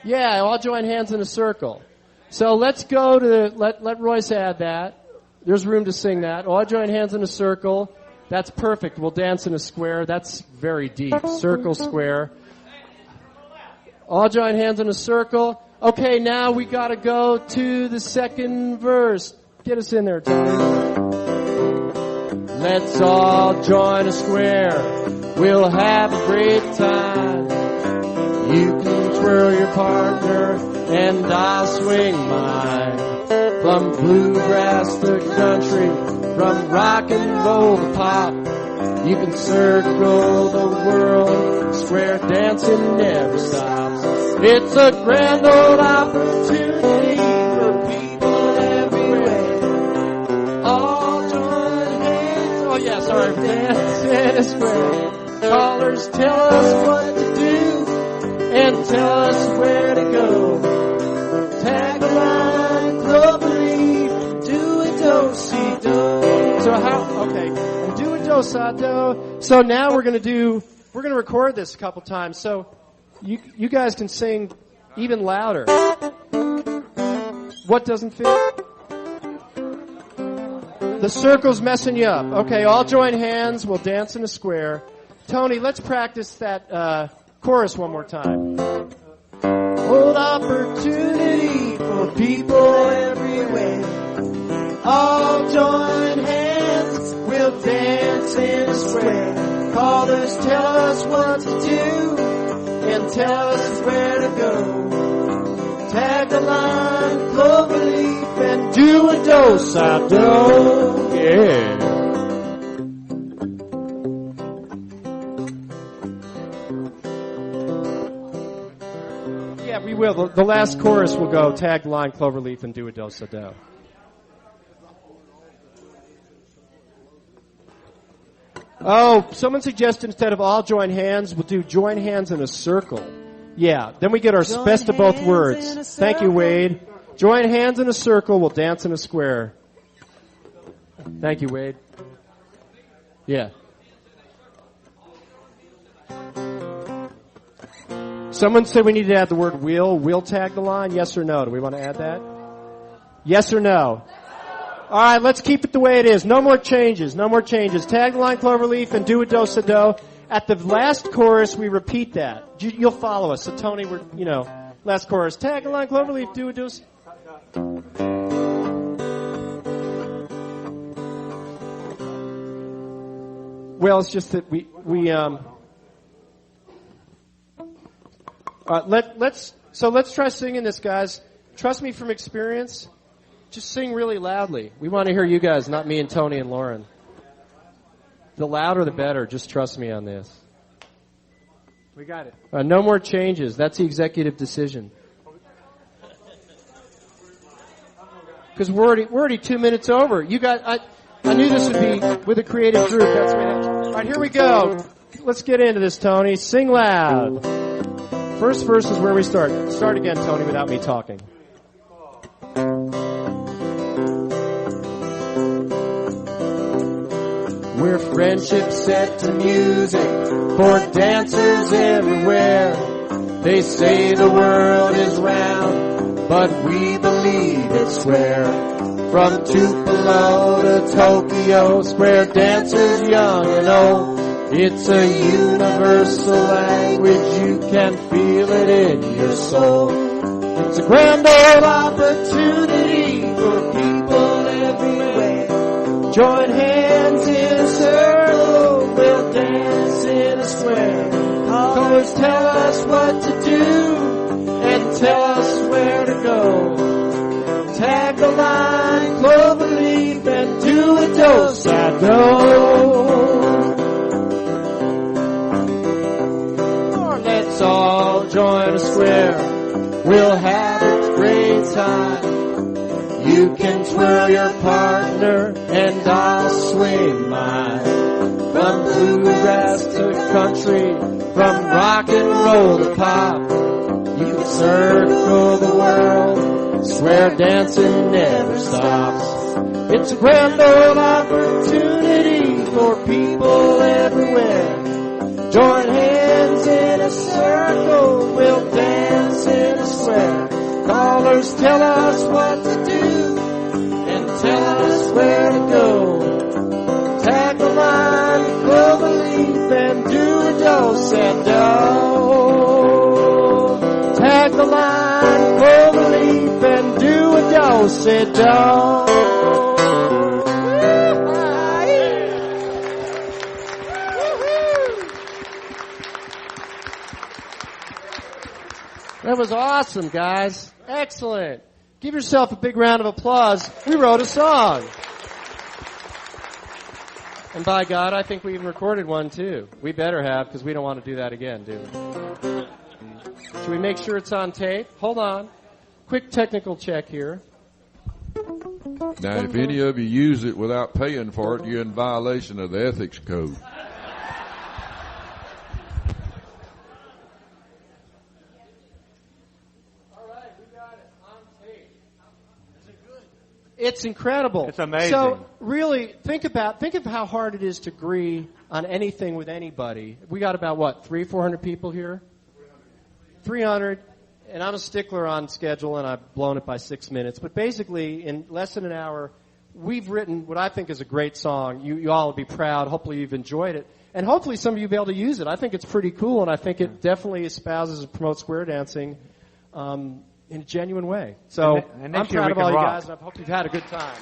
Yeah, all join hands in a circle. So let's go to, let Royce add that. There's room to sing that. All join hands in a circle. That's perfect. We'll dance in a square. That's very deep. Circle, square. All join hands in a circle. Okay, now we got to go to the second verse. Get us in there, Tony. Let's all join a square. We'll have a great time. You can twirl your partner and I'll swing mine. From bluegrass to country, from rock and roll to pop, you can circle the world, square dancing never stops. It's a grand old opportunity for people everywhere. All join hands, dance in a square. Callers tell us what to do and tell us where to go. Tag the line, cloverleaf, do a do-si-do. So how do, sa, do. So now we're going to record this a couple times. So you guys can sing even louder. What doesn't fit? The circle's messing you up. Okay, all join hands. We'll dance in a square. Tony, let's practice that chorus one more time. Hold opportunity for people everywhere. All join hands, we'll dance in a square. Callers tell us what to do and tell us where to go. Tag the line, cloverleaf, and do a do-si-do. Yeah. Yeah, we will. The last chorus will go tag the line, cloverleaf, and do a do-si-do. Oh, someone suggested instead of all join hands, we'll do join hands in a circle. Yeah, then we get our best of both words. Thank you, Wade. Join hands in a circle, we'll dance in a square. Thank you, Wade. Yeah. Someone said we need to add the word will. Will tag the line? Yes or no? Do we want to add that? Yes or no? All right, let's keep it the way it is. No more changes. No more changes. Tag the line, cloverleaf, and do a do-si-do. At the last chorus, we repeat that. You'll follow us. So, Tony, last chorus. Tag the line, cloverleaf, do a do-si-do. Well, it's just that let's try singing this, guys. Trust me from experience. Just sing really loudly. We want to hear you guys, not me and Tony and Lauren. The louder the better. Just trust me on this. We got it. No more changes. That's the executive decision. Because we're already 2 minutes over. You got. I knew this would be with a creative group. That's right. All right, here we go. Let's get into this, Tony. Sing loud. First verse is where we start. Start again, Tony, without me talking. We're friendship set to music for dancers everywhere. They say the world is round, but we believe it's square. From Tupelo to Tokyo, square dancers young and old. It's a universal language, you can feel it in your soul. It's a grand old opportunity for people everywhere. Join hands in a circle, we'll dance in a square. Callers tell us what to do and tell us where to go. Tag the line, cloverleaf, and do a do-si-do. Let's all join a square, we'll have a great time. You can twirl your partner and I'll swing mine. From bluegrass to country, from rock and roll to pop. You can circle the world, square dancing never stops. It's a grand old opportunity for people everywhere. Join hands in a circle, we'll dance in a square. Callers tell us what to do and tell us where to go. Tag the line, cloverleaf, and do a do-si-do. Tag the line, cloverleaf, and do a do-si-do. That was awesome, guys. Excellent. Give yourself a big round of applause. We wrote a song. And by God, I think we even recorded one too. We better have, because we don't want to do that again, do we? Should we make sure it's on tape? Hold on. Quick technical check here. Now, if any of you use it without paying for it, you're in violation of the ethics code. It's incredible. It's amazing. So really, think of how hard it is to agree on anything with anybody. We got about, what, 400 people here? 300. And I'm a stickler on schedule, and I've blown it by 6 minutes. But basically, in less than an hour, we've written what I think is a great song. You all will be proud. Hopefully you've enjoyed it. And hopefully some of you will be able to use it. I think it's pretty cool, and I think it definitely espouses and promotes square dancing in a genuine way. So and I'm next year proud we of can all you rock. guys, and I hope you've had a good time.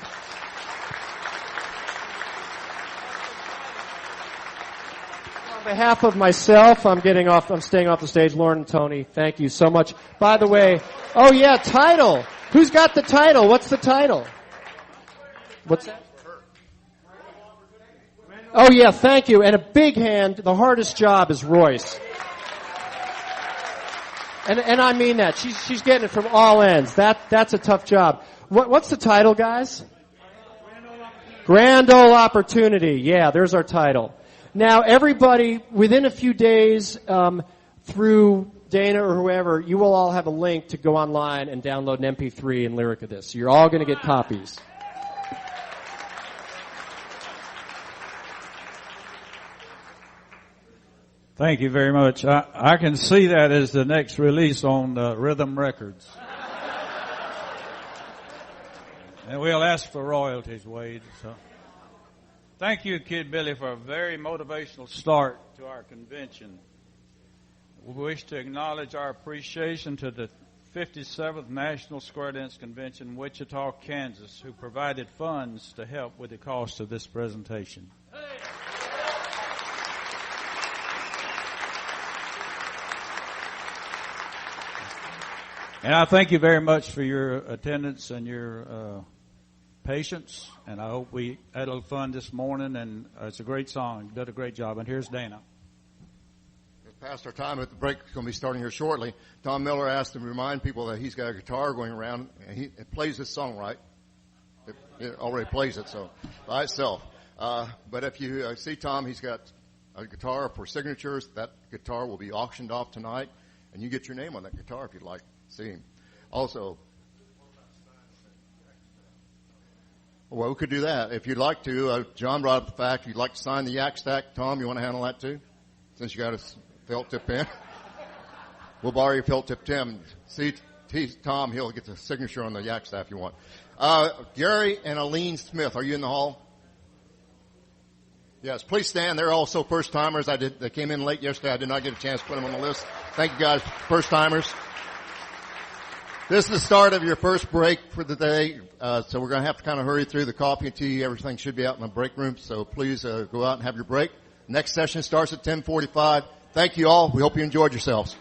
On behalf of myself, I'm staying off the stage. Lauren and Tony, thank you so much. By the way, oh yeah, title. Who's got the title? What's the title? What's that? Oh yeah, thank you. And a big hand. The hardest job is Royce. And I mean that. She's getting it from all ends. That's a tough job. What's the title, guys? Grand Ole Opportunity. Yeah, there's our title. Now, everybody, within a few days, through Dana or whoever, you will all have a link to go online and download an MP3 and lyric of this. So you're all going to get copies. Thank you very much. I can see that as the next release on Rhythm Records. And we'll ask for royalties, Wade. So, thank you, Kid Billy, for a very motivational start to our convention. We wish to acknowledge our appreciation to the 57th National Square Dance Convention in Wichita, Kansas, who provided funds to help with the cost of this presentation. And I thank you very much for your attendance and your patience. And I hope we had a little fun this morning. And it's a great song. You did a great job. And here's Dana. Past our time at the break. It's going to be starting here shortly. Tom Miller asked to remind people that he's got a guitar going around. And it plays this song, right? It already plays it, so by itself. But if you see Tom, he's got a guitar for signatures. That guitar will be auctioned off tonight. And you get your name on that guitar if you'd like. See him. Also, well, we could do that if you'd like to. John brought up the fact you'd like to sign the yak stack. Tom, you want to handle that too? Since you got a felt tip pen, we'll borrow your felt tip pen. See, Tom, he'll get the signature on the yak stack if you want. Gary and Aline Smith, are you in the hall? Yes, please stand. They're also first timers. They came in late yesterday. I did not get a chance to put them on the list. Thank you guys, first timers. This is the start of your first break for the day, so we're going to have to kind of hurry through the coffee and tea. Everything should be out in the break room, so please go out and have your break. Next session starts at 10:45. Thank you all. We hope you enjoyed yourselves.